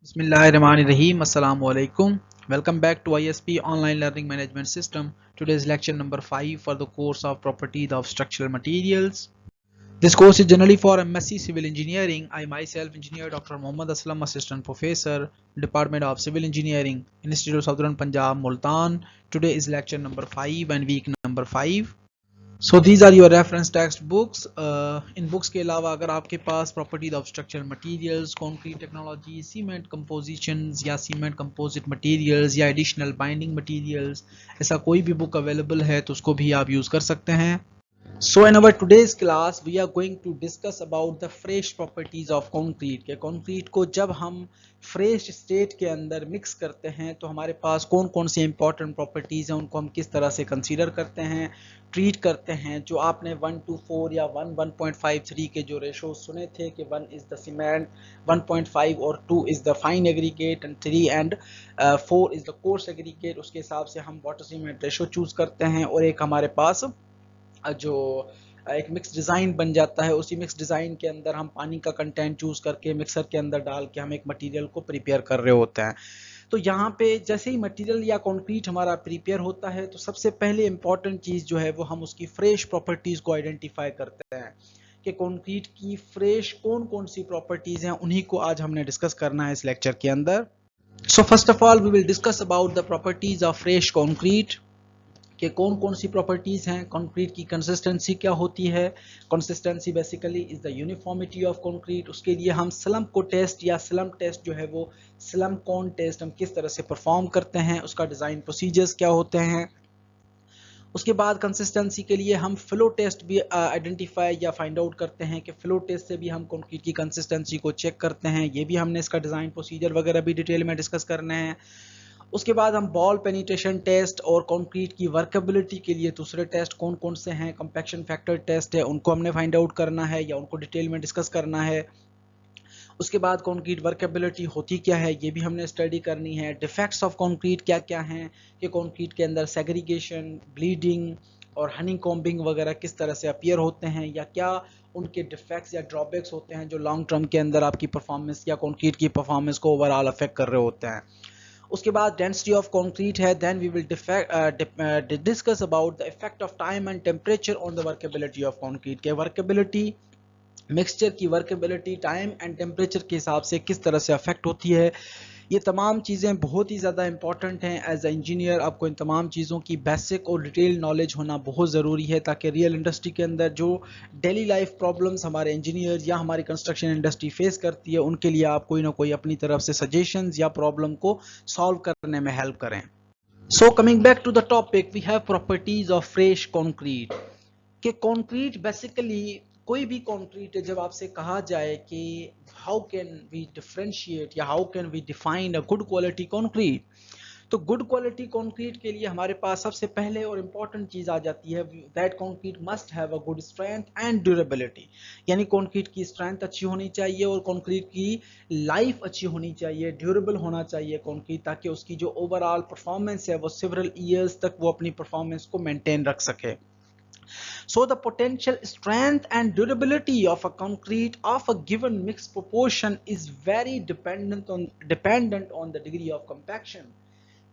Bismillahirrahmanirrahim. Assalamu alaikum. Welcome back to ISP Online Learning Management System. Today's lecture number 5 for the course of Properties of Structural Materials. This course is generally for MSc Civil Engineering. I myself, Engineer Dr. Mohammad Aslam, Assistant Professor, Department of Civil Engineering, Institute of Southern Punjab, Multan. Today is lecture number 5 and week number 5. So these are your reference text books. इन books के अलावा अगर आपके पास properties of structural materials, concrete technology, cement compositions या cement composite materials या additional binding materials, ऐसा कोई भी बुक अवेलेबल है तो उसको भी आप यूज़ कर सकते हैं। So in our today's class we are going to discuss about the fresh properties of concrete के concrete को जब हम fresh state के अंदर mix करते हैं तो हमारे पास कौन कौन से important properties हैं, उनको हम किस तरह से consider करते हैं, treat करते हैं। जो आपने 1:4 या 1:1.53 के जो रेशो सुने थे कि 1 is the cement, 1.5 और 2 is the fine aggregate and 3 and 4 is the coarse aggregate, उसके हिसाब से हम water cement रेशो चूज करते हैं और एक हमारे पास जो एक मिक्स डिज़ाइन बन जाता है। उसी मिक्स डिज़ाइन के अंदर हम पानी का कंटेंट चूज करके मिक्सर के अंदर डाल के हम एक मटेरियल को प्रिपेयर कर रहे होते हैं। तो यहाँ पे जैसे ही मटेरियल या कंक्रीट हमारा प्रिपेयर होता है तो सबसे पहले इंपॉर्टेंट चीज़ जो है वो हम उसकी फ्रेश प्रॉपर्टीज़ को आइडेंटिफाई करते हैं कि कंक्रीट की फ्रेश कौन कौन सी प्रॉपर्टीज़ हैं, उन्हीं को आज हमने डिस्कस करना है इस लेक्चर के अंदर। So first of all we will discuss about the properties of fresh concrete कि कौन कौन सी प्रॉपर्टीज़ हैं। कंक्रीट की कंसिस्टेंसी क्या होती है? Consistency basically is the uniformity of concrete. उसके लिए हम स्लम को टेस्ट या स्लम टेस्ट जो है वो स्लम कॉन टेस्ट हम किस तरह से परफॉर्म करते हैं, उसका डिज़ाइन प्रोसीजर्स क्या होते हैं। उसके बाद कंसिस्टेंसी के लिए हम फ्लो टेस्ट भी आइडेंटिफाई या फाइंड आउट करते हैं कि फ्लो टेस्ट से भी हम कंक्रीट की कंसिस्टेंसी को चेक करते हैं। ये भी हमने इसका डिज़ाइन प्रोसीजर वगैरह भी डिटेल में डिस्कस करना है। उसके बाद हम बॉल पेनिट्रेशन टेस्ट और कंक्रीट की वर्केबिलिटी के लिए दूसरे टेस्ट कौन कौन से हैं, कंपैक्शन फैक्टर टेस्ट है, उनको हमने फाइंड आउट करना है या उनको डिटेल में डिस्कस करना है। उसके बाद कंक्रीट वर्केबिलिटी होती क्या है ये भी हमने स्टडी करनी है। डिफेक्ट्स ऑफ कंक्रीट क्या क्या हैं कि कंक्रीट के अंदर सेग्रीगेशन, ब्लीडिंग और हनी कॉम्बिंग वगैरह किस तरह से अपीयर होते हैं या क्या उनके डिफेक्ट्स या ड्रॉबैक्स होते हैं जो लॉन्ग टर्म के अंदर आपकी परफॉर्मेंस या कंक्रीट की परफॉर्मेंस को ओवरऑल अफेक्ट कर रहे होते हैं। उसके बाद डेंसिटी ऑफ कंक्रीट है। Then we will discuss about the effect of time and temperature on the workability of concrete के वर्केबिलिटी, मिक्सचर की वर्केबिलिटी टाइम एंड टेम्परेचर के हिसाब से किस तरह से अफेक्ट होती है। ये तमाम चीज़ें बहुत ही ज़्यादा इंपॉर्टेंट हैं। एज अ इंजीनियर आपको इन तमाम चीज़ों की बेसिक और डिटेल नॉलेज होना बहुत ज़रूरी है ताकि रियल इंडस्ट्री के अंदर जो डेली लाइफ प्रॉब्लम्स हमारे इंजीनियर या हमारी कंस्ट्रक्शन इंडस्ट्री फेस करती है उनके लिए आप कोई ना कोई अपनी तरफ से सजेशंस या प्रॉब्लम को सॉल्व करने में हेल्प करें। So coming back to the topic, we have properties of fresh concrete कि कंक्रीट बेसिकली कोई भी कंक्रीट जब आपसे कहा जाए कि हाउ कैन वी डिफरेंशिएट या how can we define a good quality concrete, तो गुड क्वालिटी कंक्रीट के लिए हमारे पास सबसे पहले और इम्पॉर्टेंट चीज़ आ जाती है that concrete must have a good strength and durability. यानी कंक्रीट की स्ट्रेंथ अच्छी होनी चाहिए और कंक्रीट की लाइफ अच्छी होनी चाहिए, ड्यूरेबल होना चाहिए कंक्रीट, ताकि उसकी जो ओवरऑल परफॉर्मेंस है वो सेवरल ईयर्स तक वो अपनी परफॉर्मेंस को मेंटेन रख सके। So the potential strength and durability of a concrete of a given mixed proportion is very dependent on the degree of compaction।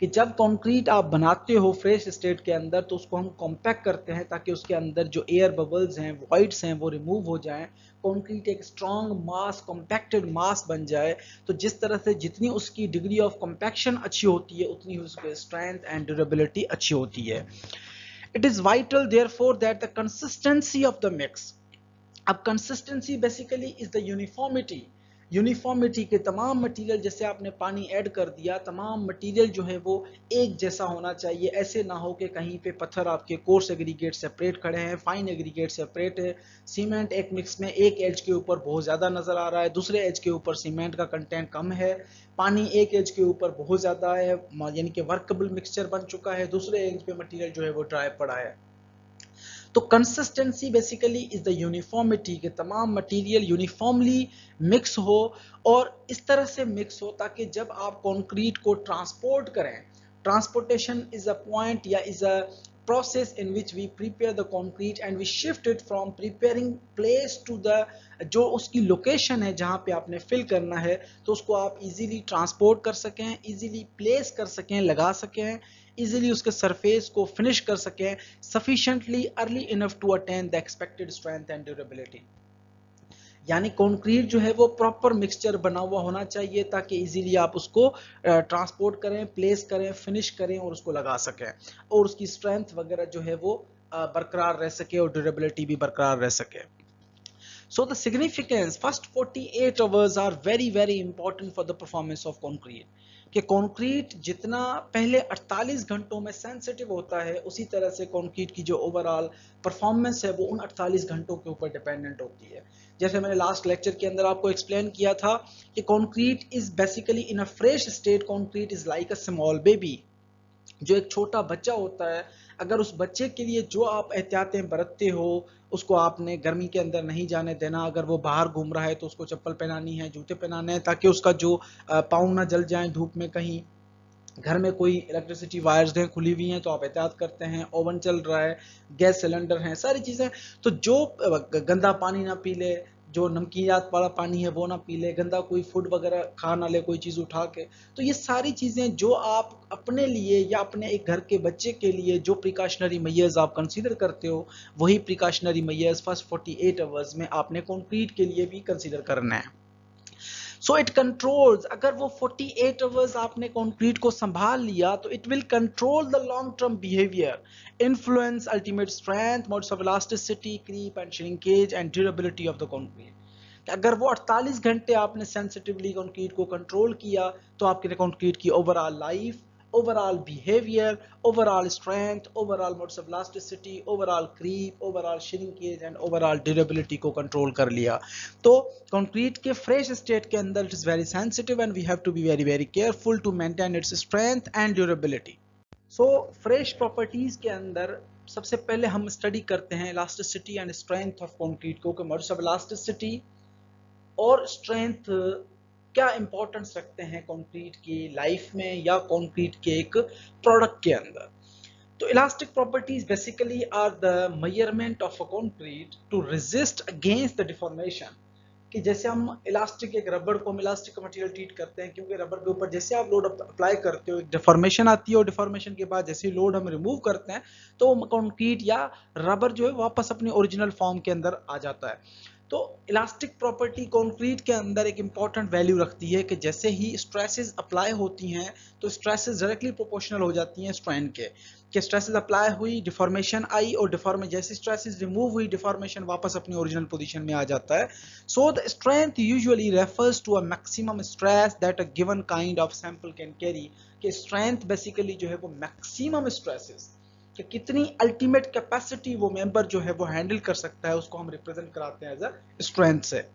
कि जब कंक्रीट आप बनाते हो फ्रेश स्टेट के अंदर तो उसको हम कॉम्पैक्ट करते हैं ताकि उसके अंदर जो एयर बबल्स हैं, वॉइड्स हैं, वो रिमूव हो जाएं, कंक्रीट एक स्ट्रॉन्ग मास, कॉम्पैक्टेड मास बन जाए। तो जिस तरह से जितनी उसकी डिग्री ऑफ कॉम्पैक्शन अच्छी होती है उतनी उसकी स्ट्रेंथ एंड ड्यूरेबिलिटी अच्छी होती है। It is vital therefore that the consistency of the mix, अब consistency basically is the uniformity, uniformity के तमाम मटेरियल जैसे आपने पानी ऐड कर दिया, तमाम मटेरियल जो है वो एक जैसा होना चाहिए। ऐसे ना हो कि कहीं पे पत्थर आपके कोर्स एग्रीगेट सेपरेट खड़े हैं, फाइन एग्रीगेट सेपरेट है, सीमेंट एक मिक्स में एक एज के ऊपर बहुत ज़्यादा नज़र आ रहा है, दूसरे एज के ऊपर सीमेंट का कंटेंट कम है, पानी एक एज के ऊपर बहुत ज़्यादा है यानी कि वर्केबल मिक्सचर बन चुका है, दूसरे एज पे मटेरियल जो है वो ड्राई पड़ा है। तो consistency basically is the uniformity के तमाम मटेरियल यूनिफॉर्मली मिक्स हो और इस तरह से मिक्स हो ताकि जब आप कंक्रीट को ट्रांसपोर्ट करें, ट्रांसपोर्टेशन इज अ पॉइंट या is a process in which we prepare the concrete and we shift it from preparing place to the जो उसकी लोकेशन है जहाँ पे आपने फिल करना है, तो उसको आप इजीली ट्रांसपोर्ट कर सकें, इजीली प्लेस कर सकें, लगा सकें, इजीली उसके सरफेस को फिनिश कर सकें sufficiently early enough to attain the expected strength and durability। यानी कंक्रीट जो है वो प्रॉपर मिक्सचर बना हुआ होना चाहिए ताकि इजीली आप उसको ट्रांसपोर्ट करें, प्लेस करें, फिनिश करें और उसको लगा सकें और उसकी स्ट्रेंथ वगैरह जो है वो बरकरार रह सके और ड्यूरेबिलिटी भी बरकरार रह सके। So the significance, first 48 hours are very important for the performance of concrete। कि कंक्रीट जितना पहले 48 घंटों में सेंसिटिव होता है, उसी तरह से कंक्रीट की जो ओवरऑल परफॉर्मेंस है वो उन 48 घंटों के ऊपर डिपेंडेंट होती है। जैसे मैंने लास्ट लेक्चर के अंदर आपको एक्सप्लेन किया था कि concrete is basically in a fresh state, concrete is like a small baby. जो एक छोटा बच्चा होता है, अगर उस बच्चे के लिए जो आप एहतियातें बरतते हो, उसको आपने गर्मी के अंदर नहीं जाने देना, अगर वो बाहर घूम रहा है तो उसको चप्पल पहनानी है, जूते पहनाने हैं ताकि उसका जो पाँव ना जल जाए धूप में, कहीं घर में कोई इलेक्ट्रिसिटी वायर्स हैं खुली हुई हैं तो आप एहतियात करते हैं, ओवन चल रहा है, गैस सिलेंडर हैं, सारी चीज़ें। तो जो गंदा पानी ना पी ले, जो नमकीनात वाला पानी है वो ना पी ले, गंदा कोई फूड वगैरह खा ना ले कोई चीज़ उठा के। तो ये सारी चीज़ें जो आप अपने लिए या अपने एक घर के बच्चे के लिए जो प्रिकॉशनरी मेजर्स आप कंसीडर करते हो, वही प्रिकॉशनरी मेजर्स फर्स्ट 48 आवर्स में आपने कंक्रीट के लिए भी कंसीडर करना है। सो इट कंट्रोल्स, अगर वो 48 आवर्स आपने कंक्रीट को संभाल लिया तो it will control the long term behaviour, influence ultimate strength, modes of elasticity, creep and shrinkage and durability of the concrete. अगर वो 48 घंटे आपने सेंसिटिवली कंक्रीट को कंट्रोल किया तो आपके कंक्रीट की overall life, overall behavior, overall strength, overall modes of elasticity, overall creep, overall shrinkage and overall durability को control कर लिया। तो concrete के fresh state के अंदर it is very sensitive and we have to be very careful to maintain its strength and durability। So fresh properties के अंदर सबसे पहले हम स्टडी करते हैं elasticity and strength of concrete को, कि modes of elasticity और strength क्या इंपॉर्टेंस रखते हैं कंक्रीट की लाइफ में या कंक्रीट के एक प्रोडक्ट के अंदर। तो elastic properties basically are the measurement of a concrete to resist against the deformation. कि जैसे हम इलास्टिक, एक रबर को हम इलास्टिक मटेरियल ट्रीट करते हैं क्योंकि रबर के ऊपर जैसे आप लोड अप्लाई करते हो एक डिफॉर्मेशन आती है और डिफॉर्मेशन के बाद जैसे लोड हम रिमूव करते हैं तो कंक्रीट या रबर जो है वापस अपनी ओरिजिनल फॉर्म के अंदर आ जाता है। तो इलास्टिक प्रॉपर्टी कंक्रीट के अंदर एक इंपॉर्टेंट वैल्यू रखती है कि जैसे ही स्ट्रेसेस अप्लाई होती हैं तो स्ट्रेसेस डायरेक्टली प्रोपोर्शनल हो जाती हैं स्ट्रेन के, कि स्ट्रेसेस अप्लाई हुई, डिफॉर्मेशन आई और जैसे स्ट्रेसेस रिमूव हुई, डिफॉर्मेशन वापस अपनी ओरिजिनल पोजीशन में आ जाता है। So the strength usually refers to a maximum stress that a given kind of sample can carry. कि स्ट्रेंथ बेसिकली जो है वो मैक्सिमम स्ट्रेसेस, कि कितनी अल्टीमेट कैपेसिटी वो मेंबर जो है वो हैंडल कर सकता है, उसको हम रिप्रेजेंट कराते हैं एज अ स्ट्रेंथ से।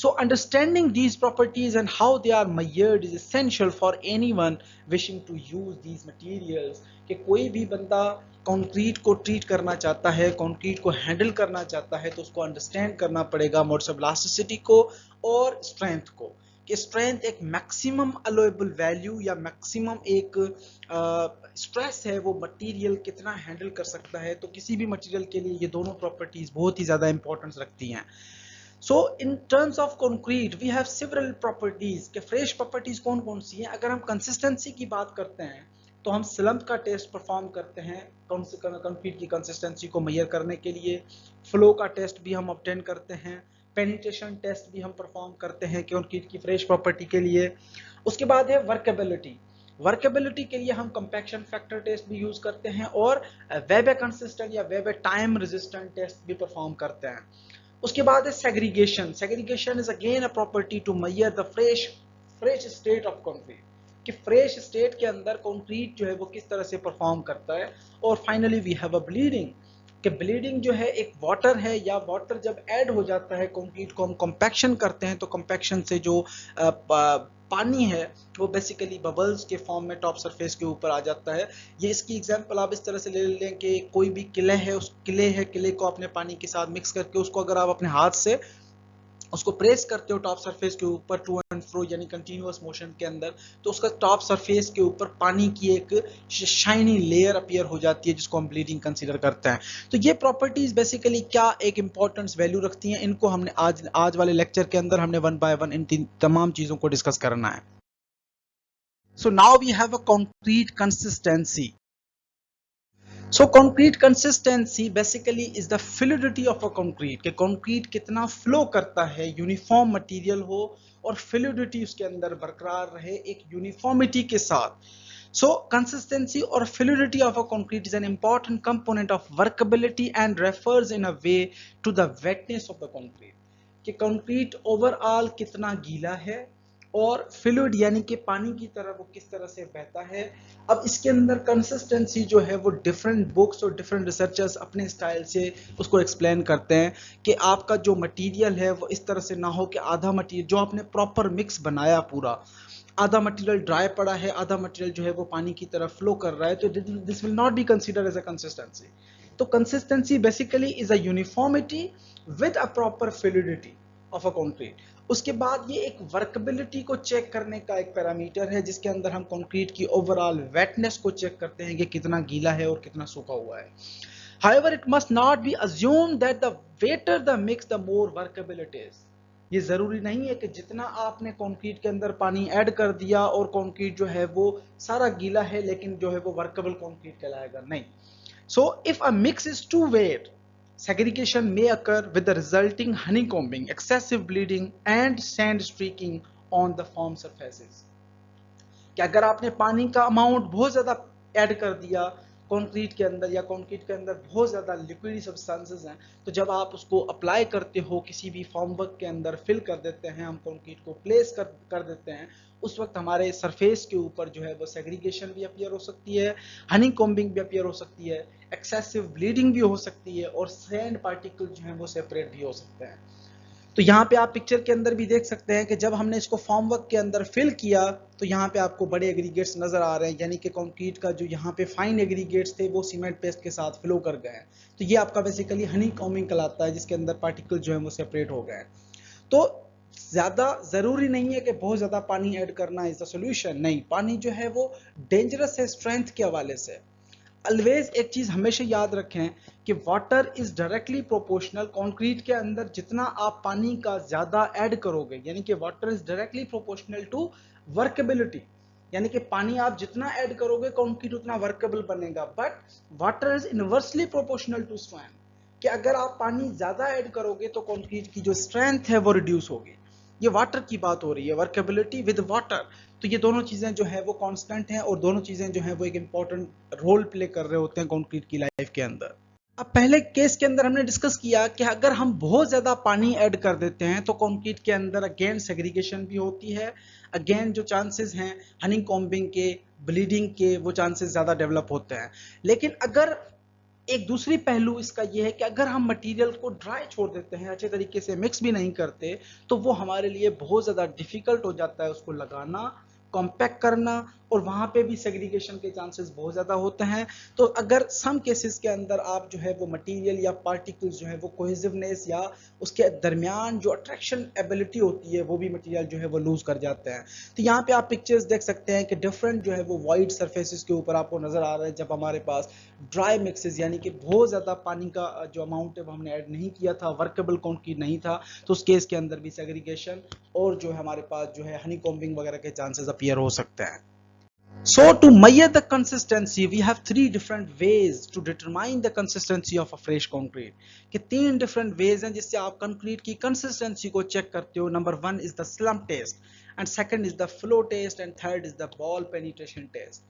So understanding these properties and how they are measured is essential for anyone wishing to use these materials। कि कोई भी बंदा कंक्रीट को ट्रीट करना चाहता है, कंक्रीट को हैंडल करना चाहता है, तो उसको अंडरस्टैंड करना पड़ेगा मोड्स ऑफ इलास्टिसिटी को और स्ट्रेंथ को। कि स्ट्रेंथ एक मैक्सिमम अलोएबल वैल्यू या मैक्सिमम एक स्ट्रेस है, वो मटेरियल कितना हैंडल कर सकता है। तो किसी भी मटेरियल के लिए ये दोनों प्रॉपर्टीज बहुत ही ज़्यादा इंपॉर्टेंस रखती हैं। So in terms of concrete we have several properties। के फ्रेश प्रॉपर्टीज कौन कौन सी हैं? अगर हम कंसिस्टेंसी की बात करते हैं तो हम स्लम्प का टेस्ट परफॉर्म करते हैं कंक्रीट की कंसिस्टेंसी को मेजर करने के लिए। फ्लो का टेस्ट भी हम ऑब्टेन करते हैं, पेनिट्रेशन टेस्ट भी हम परफॉर्म करते हैं कंक्रीट की फ्रेश प्रॉपर्टी के लिए। उसके बाद है वर्केबिलिटी। वर्केबिलिटी के लिए हम कंपैक्शन फैक्टर टेस्ट भी यूज करते हैं और वेबे कंसिस्टेंट या वेबे टाइम रेजिस्टेंट टेस्ट भी परफॉर्म करते हैं। उसके बाद है segregation. Segregation is again a property to measure the fresh state of concrete. कि फ्रेश स्टेट के अंदर कंक्रीट जो है वो किस तरह से परफॉर्म करता है। और finally we have a bleeding. कि ब्लीडिंग जो है एक वाटर है, या वाटर जब ऐड हो जाता है कंक्रीट को हम कंपैक्शन करते हैं तो कंपैक्शन से जो पानी है वो बेसिकली बबल्स के फॉर्म में टॉप सरफेस के ऊपर आ जाता है। ये इसकी एग्जांपल आप इस तरह से ले लें कि कोई भी किले है, उस किले को अपने पानी के साथ मिक्स करके उसको अगर आप अपने हाथ से उसको प्रेस करते हो टॉप सरफेस के ऊपर फ्रो यानी कंटिन्यूअस मोशन के अंदर, तो उसका टॉप सरफेस के ऊपर पानी की एक शाइनी लेयर अपीयर हो जाती है जिसको हम ब्लीडिंग कंसीडर करते हैं। तो ये प्रॉपर्टीज बेसिकली क्या एक इंपॉर्टेंस वैल्यू रखती हैं, इनको हमने आज वाले लेक्चर के अंदर हमने वन बाय वन इन तमाम चीजों को डिस्कस करना है। So now we have a concrete consistency. So concrete consistency basically is the fluidity of a concrete, कि concrete कितना flow करता है, uniform material हो और fluidity उसके अंदर बरकरार रहे एक uniformity के साथ। So consistency or fluidity of a concrete is an important component of workability and refers in a way to the wetness of the concrete, कि concrete overall कितना गीला है और फ्लूइड यानी कि पानी की तरह वो किस तरह से बहता है। अब इसके अंदर कंसिस्टेंसी जो है वो डिफरेंट बुक्स और डिफरेंट रिसर्चर्स अपने स्टाइल से उसको एक्सप्लेन करते हैं कि आपका जो मटेरियल है वो इस तरह से ना हो कि आधा मटेरियल जो आपने प्रॉपर मिक्स बनाया पूरा, आधा मटेरियल ड्राई पड़ा है, आधा मटेरियल जो है वो पानी की तरह फ्लो कर रहा है, तो this will not be considered as a consistency. तो consistency basically is a uniformity with a proper fluidity of a concrete. उसके बाद ये एक वर्कबिलिटी को चेक करने का एक पैरामीटर है जिसके अंदर हम कंक्रीट की ओवरऑल वेटनेस को चेक करते हैं कि कितना गीला है और कितना सूखा हुआ है। However, it must not be assumed that the wetter the mix, the more workable it is. ये जरूरी नहीं है कि जितना आपने कंक्रीट के अंदर पानी ऐड कर दिया और कंक्रीट जो है वो सारा गीला है लेकिन जो है वो वर्कबल कंक्रीट कहलाएगा, नहीं। So if a mix is too wet, segregation may occur with the resulting honeycombing, excessive bleeding and sand streaking on the form surfaces. कि अगर आपने पानी का अमाउंट बहुत ज़्यादा ऐड कर दिया कंक्रीट के अंदर या कंक्रीट के अंदर बहुत ज़्यादा लिक्विड सब्सटेंसेस हैं, तो जब आप उसको अप्लाई करते हो किसी भी फॉर्मवर्क के अंदर फिल कर देते हैं, हम कंक्रीट को प्लेस कर देते हैं, उस वक्त हमारे सरफेस के ऊपर जो है वो सेग्रीगेशन भी अपीयर हो सकती है, हनी कॉम्बिंग भी अपीयर हो सकती है, एक्सेसिव ब्लीडिंग भी हो सकती है और सैंड पार्टिकल जो है वो सेपरेट भी हो सकते हैं। तो यहाँ पे आप पिक्चर के अंदर भी देख सकते हैं कि जब हमने इसको फॉर्मवर्क के अंदर फिल किया तो यहाँ पे आपको बड़े एग्रीगेट्स नजर आ रहे हैं, यानी कि कंक्रीट का जो यहाँ पे फाइन एग्रीगेट्स थे वो सीमेंट पेस्ट के साथ फ्लो कर गए हैं। तो ये आपका बेसिकली हनी कॉम्बिंग कहलाता है जिसके अंदर पार्टिकल जो है वो सेपरेट हो गए हैं। तो ज्यादा जरूरी नहीं है कि बहुत ज्यादा पानी ऐड करना इज द सोल्यूशन, नहीं। पानी जो है वो डेंजरस है स्ट्रेंथ के हवाले से। ऑलवेज एक चीज हमेशा याद रखें कि water is directly proportional, concrete के अंदर जितना आप पानी का ज्यादा ऐड करोगे यानी कि water is directly proportional to workability, यानी कि पानी आप जितना ऐड करोगे कंक्रीट उतना वर्केबल बनेगा। But water is inversely proportional to strength, कि अगर आप पानी ज्यादा ऐड करोगे तो कंक्रीट की जो स्ट्रेंथ है वो रिड्यूस होगी। ये वाटर की बात हो रही है, वर्केबिलिटी विद वाटर। तो ये दोनों चीजें जो है वो कांस्टेंट हैं और दोनों चीजें जो है वो एक इंपॉर्टेंट रोल प्ले कर रहे होते हैं कंक्रीट की लाइफ के अंदर। अब पहले केस के अंदर हमने डिस्कस किया कि अगर हम बहुत ज्यादा पानी ऐड कर देते हैं तो कंक्रीट के अंदर अगेन सेग्रीगेशन भी होती है, अगेन जो चांसेस हैं हनी कॉम्बिंग के, ब्लीडिंग के, वो चांसेस ज्यादा डेवलप होते हैं। लेकिन अगर एक दूसरी पहलू इसका यह है कि अगर हम मटेरियल को ड्राई छोड़ देते हैं, अच्छे तरीके से मिक्स भी नहीं करते, तो वो हमारे लिए बहुत ज़्यादा डिफिकल्ट हो जाता है उसको लगाना, कॉम्पैक्ट करना, और वहाँ पे भी सेग्रीगेशन के चांसेस बहुत ज़्यादा होते हैं। तो अगर सम केसेस के अंदर आप जो है वो मटेरियल या पार्टिकल्स जो है वो कोहेसिवनेस या उसके दरमियान जो अट्रैक्शन एबिलिटी होती है वो भी मटेरियल जो है वो लूज कर जाते हैं। तो यहाँ पे आप पिक्चर्स देख सकते हैं कि डिफरेंट जो है वो वाइड सरफेसेस के ऊपर आपको नजर आ रहा है जब हमारे पास ड्राई मिक्सेस यानी कि बहुत ज़्यादा पानी का जो अमाउंट है वो हमने ऐड नहीं किया था, वर्केबल कंक्रीट नहीं था, तो उस केस के अंदर भी सेग्रीगेशन और जो है हमारे पास जो है हनी कॉम्बिंग वगैरह के चांसेस अपीयर हो सकते हैं। So to measure the consistency, we have three different ways to determine the consistency of a fresh concrete. कि तीन different ways हैं जिससे आप concrete की consistency को check करते हो। Number one is the slump test, and second is the flow test, and third is the ball penetration test.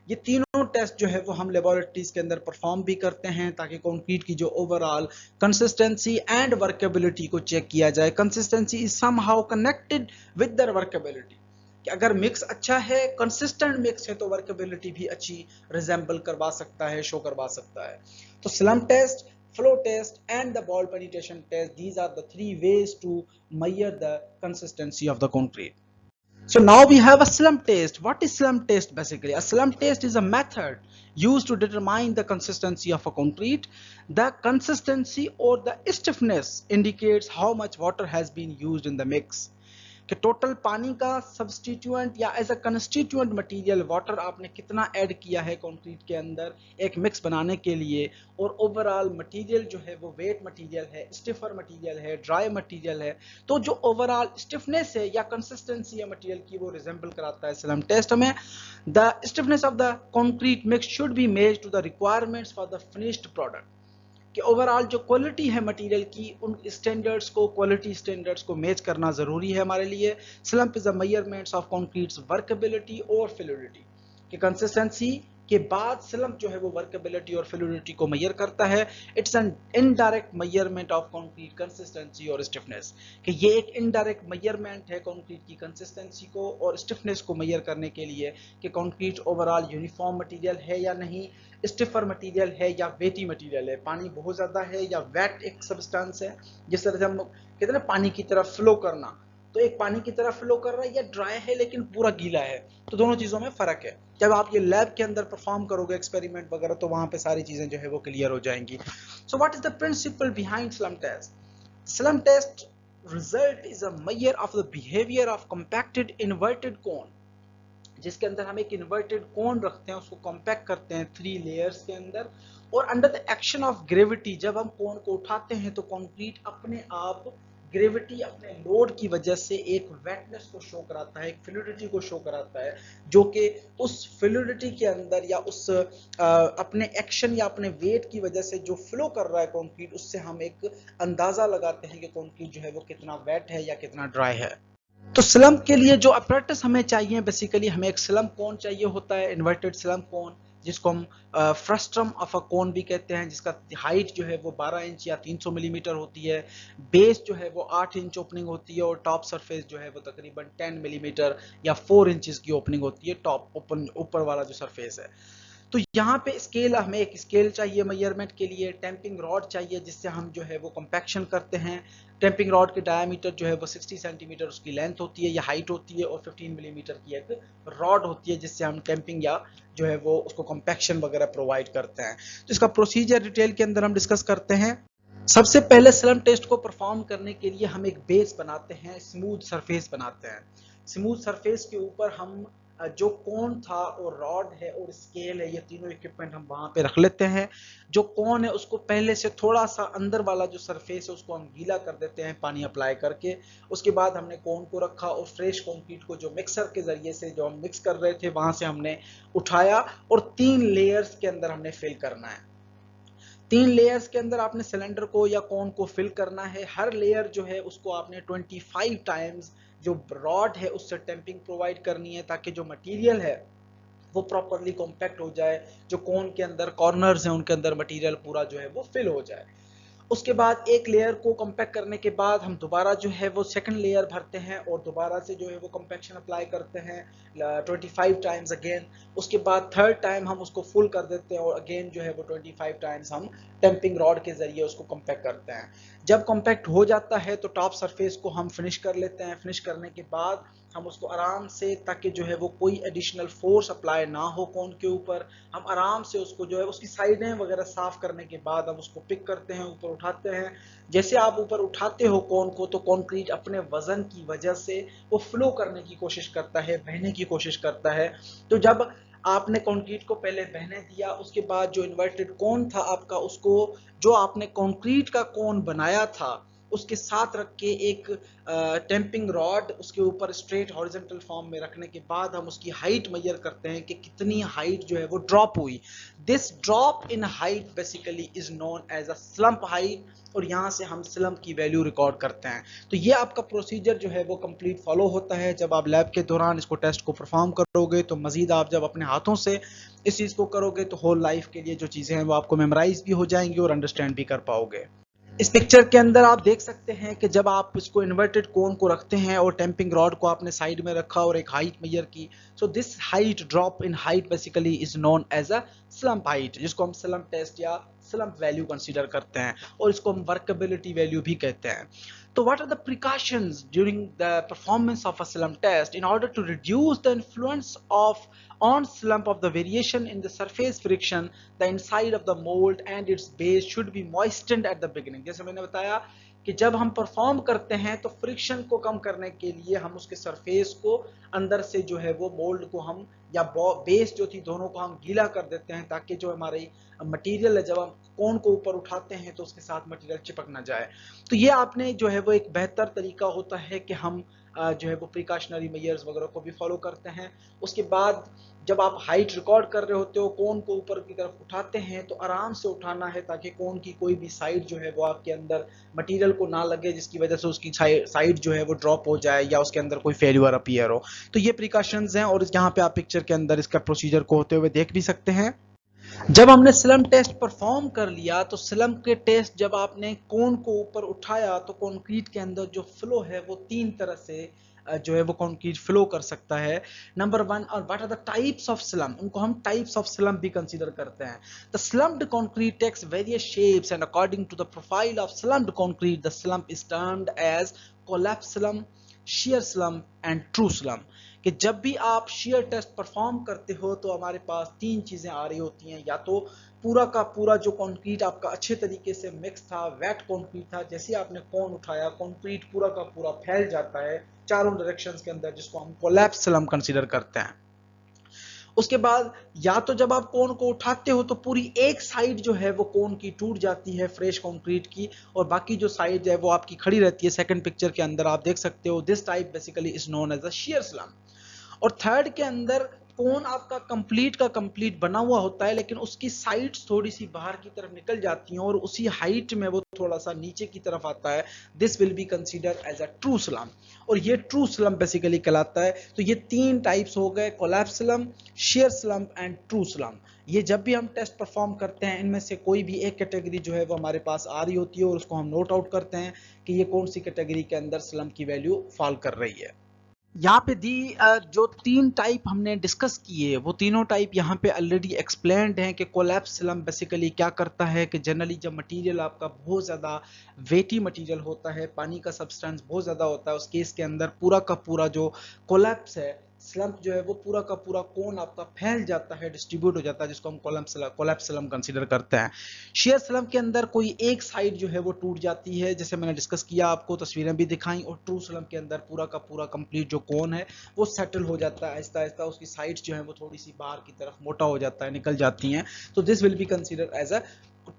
ये तीनों टेस्ट जो है वो हम लेबोरेटरीज के अंदर परफॉर्म भी करते हैं ताकि कंक्रीट की जो ओवरऑल कंसिस्टेंसी एंड वर्केबिलिटी को चेक किया जाए। Consistency is somehow connected with the workability, कि अगर मिक्स अच्छा है, कंसिस्टेंट मिक्स है, तो वर्केबिलिटी भी अच्छी रिजेंबल करवा सकता है, शो करवा सकता है। तो slump test, flow test and the ball penetration test, these are the three ways to measure the consistency of the concrete. So now we have a slump test. What is slump test basically? A slump test is a method used to determine the consistency of a concrete. The consistency or the stiffness indicates how much water has been used in the mix. कि total पानी का substituent या as a constituent material water आपने कितना add किया है concrete के अंदर एक मिक्स बनाने के लिए, और ओवरऑल मटेरियल जो है वो वेट मटेरियल है, स्टिफर मटेरियल है, ड्राई मटेरियल है। तो जो ओवरऑल स्टिफनेस है या कंसिस्टेंसी है मटेरियल की वो रिजेंबल कराता है स्लम टेस्ट में। The stiffness of the concrete mix should be matched to the requirements for the finished product, कि ओवरऑल जो क्वालिटी है मटेरियल की उन स्टैंडर्ड्स को, क्वालिटी स्टैंडर्ड्स को मैच करना जरूरी है हमारे लिए। Slump is the measurements of concrete's workability और फ्लूइडिटी, कि कंसिस्टेंसी के बाद स्लम्प जो है वो वर्केबिलिटी और फ्लूइडिटी को मेजर करता है। It's an indirect measurement of concrete consistency और स्टिफनेस, कि ये एक इनडायरेक्ट मेजरमेंट है कंक्रीट की कंसिस्टेंसी को और स्टिफनेस को मेजर करने के लिए, कि कंक्रीट ओवरऑल यूनिफॉर्म मटेरियल है या नहीं, स्टिफर मटेरियल है या वेटी मटेरियल है, पानी बहुत ज्यादा है या वेट एक सब्सटेंस है। जिस तरह से हम कहते हैं ना पानी की तरफ फ्लो करना, तो एक पानी की तरफ फ्लो कर रहा है या ड्राई है लेकिन पूरा गीला है, तो दोनों चीजों में फर्क है। जब आप ये लैब के अंदर परफॉर्म करोगे एक्सपेरिमेंट वगैरह तो वहां पे सारी चीजें जो है वो क्लियर हो जाएंगी। So what is the principle behind slump test? Slump test result is a measure of the behaviour of compacted inverted cone, जिसके अंदर हम एक इन्वर्टेड कोन रखते हैं, उसको कॉम्पैक्ट करते हैं 3 लेयर्स के अंदर, और under the action of gravity जब हम कोन को उठाते हैं तो कंक्रीट अपने आप ग्रेविटी अपने लोड की वजह से एक वेटनेस को शो कराता है, एक फ्लूइडिटी को शो कराता है, जो कि उस फ्लूइडिटी के अंदर या उस अपने एक्शन या अपने वेट की वजह से जो फ्लो कर रहा है कंक्रीट, उससे हम एक अंदाजा लगाते हैं कि कंक्रीट जो है वो कितना वेट है या कितना ड्राई है। तो स्लम्प के लिए जो अपरेटस हमें चाहिए, बेसिकली हमें एक स्लम्प कोन चाहिए होता है, इन्वर्टेड स्लम्प कोन, जिसको हम फ्रस्ट्रम ऑफ अ कोन भी कहते हैं, जिसका हाइट जो है वो 12 इंच या 300 मिलीमीटर होती है, बेस जो है वो 8 इंच ओपनिंग होती है, और टॉप सरफेस जो है वो तकरीबन 10 मिलीमीटर या 4 इंचेस की ओपनिंग होती है, टॉप ओपन ऊपर वाला जो सरफेस है। तो यहाँ पे स्केल, हमें एक स्केल चाहिए मेजरमेंट के लिए, टेम्पिंग रॉड चाहिए जिससे हम जो है वो कंपैक्शन करते हैं। टेम्पिंग रॉड की डायमीटर जो है वो 60 सेंटीमीटर उसकी लेंथ होती है या हाइट होती है, और 15 मिलीमीटर की एक रॉड होती है जिससे हम टेम्पिंग या जो है वो उसको कंपैक्शन वगैरह प्रोवाइड करते हैं। तो इसका प्रोसीजर डिटेल के अंदर हम डिस्कस करते हैं। सबसे पहले स्लम टेस्ट को परफॉर्म करने के लिए हम एक बेस बनाते हैं, स्मूथ सरफेस बनाते हैं। स्मूथ सरफेस के ऊपर हम जो कोन था और रॉड है और स्केल है, ये तीनों इक्विपमेंट हम वहां पे रख लेते हैं। जो कोन है उसको पहले से थोड़ा सा अंदर वाला जो सरफेस है उसको हम गीला कर देते हैं पानी अप्लाई करके। उसके बाद हमने कोन को रखा और फ्रेश कंक्रीट को जो मिक्सर के जरिए से जो हम मिक्स कर रहे थे वहां से हमने उठाया, और 3 लेयर्स के अंदर हमने फिल करना है। 3 लेयर्स के अंदर आपने सिलेंडर को या कोन को फिल करना है। हर लेयर जो है उसको आपने 25 टाइम्स जो रॉड है उससे टेम्पिंग प्रोवाइड करनी है, ताकि जो मटेरियल है वो प्रॉपरली कॉम्पैक्ट हो जाए, जो कोन के अंदर कॉर्नर्स हैं उनके अंदर मटेरियल पूरा जो है वो फिल हो जाए। उसके बाद एक लेयर को कंपैक्ट करने के बाद हम दोबारा जो है वो सेकंड लेयर भरते हैं और दोबारा से जो है वो कंपैक्शन अप्लाई करते हैं 25 टाइम्स अगेन। उसके बाद थर्ड टाइम हम उसको फुल कर देते हैं और अगेन जो है वो 25 टाइम्स हम टेम्पिंग रॉड के जरिए उसको कंपैक्ट करते हैं। जब कंपैक्ट हो जाता है तो टॉप सरफेस को हम फिनिश कर लेते हैं। फिनिश करने के बाद हम उसको आराम से, ताकि जो है वो कोई एडिशनल फोर्स अप्लाई ना हो कोन के ऊपर, हम आराम से उसको जो है उसकी साइडें वगैरह साफ करने के बाद हम उसको पिक करते हैं, ऊपर उठाते हैं। जैसे आप ऊपर उठाते हो कोन को तो कंक्रीट अपने वजन की वजह से वो फ्लो करने की कोशिश करता है, बहने की कोशिश करता है। तो जब आपने कंक्रीट को पहले बहने दिया, उसके बाद जो इन्वर्टेड कोन था आपका, उसको जो आपने कंक्रीट का कोन बनाया था उसके साथ रख के एक टेम्पिंग रॉड उसके ऊपर स्ट्रेट हॉरिजॉन्टल फॉर्म में रखने के बाद हम उसकी हाइट मेजर करते हैं कि कितनी हाइट जो है वो ड्रॉप हुई। This drop in height basically is known as a slump height, और यहाँ से हम स्लम्प की वैल्यू रिकॉर्ड करते हैं। तो ये आपका प्रोसीजर जो है वो कंप्लीट फॉलो होता है। जब आप लैब के दौरान इसको टेस्ट को परफॉर्म करोगे तो मजीद आप जब अपने हाथों से इस चीज़ को करोगे तो होल लाइफ के लिए जो चीज़ें हैं वो आपको मेमोराइज भी हो जाएंगी और अंडरस्टैंड भी कर पाओगे। इस पिक्चर के अंदर आप देख सकते हैं कि जब आप इसको इन्वर्टेड कोन को रखते हैं और टेम्पिंग रॉड को आपने साइड में रखा और एक हाइट मेजर की, so this height drop in height basically is known as a slump height, जिसको हम स्लम्प टेस्ट या स्लम्प वैल्यू कंसीडर करते हैं, और इसको हम वर्केबिलिटी वैल्यू भी कहते हैं। तो what are the precautions during the performance of a slump test in order to reduce the influence of on slump of the variation in the surface friction, the inside of the mold and its base should be moistened at the beginning। जैसे मैंने बताया कि जब हम perform करते हैं तो friction को कम करने के लिए हम उसके सरफेस को अंदर से जो है वो मोल्ड को हम या बेस जो थी दोनों को हम गीला कर देते हैं, ताकि जो हमारी मटेरियल है जब हम कोन को ऊपर उठाते हैं तो उसके साथ मटेरियल चिपक ना जाए। तो ये आपने जो है वो एक बेहतर तरीका होता है कि हम जो है वो प्रिकॉशनरी मेजर्स वगैरह को भी फॉलो करते हैं। उसके बाद जब आप हाइट रिकॉर्ड कर रहे होते हो, कोन को ऊपर की तरफ उठाते हैं तो आराम से उठाना है ताकि कोन की कोई भी साइड जो है वो आपके अंदर मटेरियल को ना लगे, जिसकी वजह से उसकी साइड जो है वो ड्रॉप हो जाए या उसके अंदर कोई फेल्यूर अपीयर हो। तो ये प्रिकॉशंस हैं और यहाँ पे आप पिक्चर के अंदर इसका प्रोसीजर को होते हुए देख भी सकते हैं। जब हमने स्लम टेस्ट परफॉर्म कर लिया तो स्लम के टेस्ट जब आपने कोन को ऊपर उठाया तो कंक्रीट के अंदर जो फ्लो है वो तीन तरह से जो है वो कंक्रीट फ्लो कर सकता है। नंबर वन, और what are the types of slump, उनको हम टाइप्स ऑफ स्लम भी कंसीडर करते हैं। The slumped concrete takes various shapes and according to the profile of slumped concrete the slump is termed as collapse slump, shear slump and true slump। कि जब भी आप shear test perform करते हो तो हमारे पास तीन चीजें आ रही होती हैं, या तो पूरा का पूरा जो कंक्रीट आपका अच्छे तरीके से मिक्स था, वेट कंक्रीट था, जैसे आपने कोन उठाया कंक्रीट पूरा का पूरा फैल जाता है चारों डायरेक्शंस के अंदर, जिसको हम कोलैप्स स्लम कंसीडर करते हैं। उसके बाद या तो जब आप कोन को उठाते हो तो पूरी एक साइड जो है वो कोन की टूट जाती है फ्रेश कंक्रीट की, और बाकी जो साइड है वो आपकी खड़ी रहती है। सेकंड पिक्चर के अंदर आप देख सकते हो, this type basically is known as a shear slump। और थर्ड के अंदर कोन आपका कंप्लीट का कंप्लीट बना हुआ होता है, लेकिन उसकी साइड्स थोड़ी सी बाहर की तरफ निकल जाती हैं और उसी हाइट में वो थोड़ा सा नीचे की तरफ आता है। This will be consider as a true slump, और ये ट्रू स्लम बेसिकली कहलाता है। तो ये तीन टाइप्स हो गए, collapse slump, shear slump and true slum. ये जब भी हम टेस्ट परफॉर्म करते हैं इनमें से कोई भी एक कैटेगरी जो है वो हमारे पास आ रही होती है और उसको हम नोट आउट करते हैं कि ये कौन सी कैटेगरी के अंदर स्लम की वैल्यू फॉल कर रही है। यहाँ पे दी जो तीन टाइप हमने डिस्कस किए वो तीनों टाइप यहाँ पे ऑलरेडी एक्सप्लेन्ड हैं कि कोलैप्स स्लम बेसिकली क्या करता है कि जनरली जब मटेरियल आपका बहुत ज़्यादा वेटी मटेरियल होता है, पानी का सब्सटेंस बहुत ज़्यादा होता है, उस केस के अंदर पूरा का पूरा जो कोलैप्स है, स्लम्प जो है वो पूरा का पूरा कोन आपका फैल जाता है, डिस्ट्रीब्यूट हो जाता है, जिसको हम कोलैप्स स्लम कंसीडर करते हैं। शेयर स्लम्प के अंदर कोई एक साइड जो है वो टूट जाती है, जैसे मैंने डिस्कस किया, आपको तस्वीरें भी दिखाई, और ट्रू स्लम्प के अंदर पूरा का पूरा कंप्लीट जो कोन है वो सेटल हो जाता है आहिस्ता आहिस्ता, उसकी साइड्स जो है वो थोड़ी सी बाहर की तरफ मोटा हो जाता है, निकल जाती हैं। तो this will be consider as a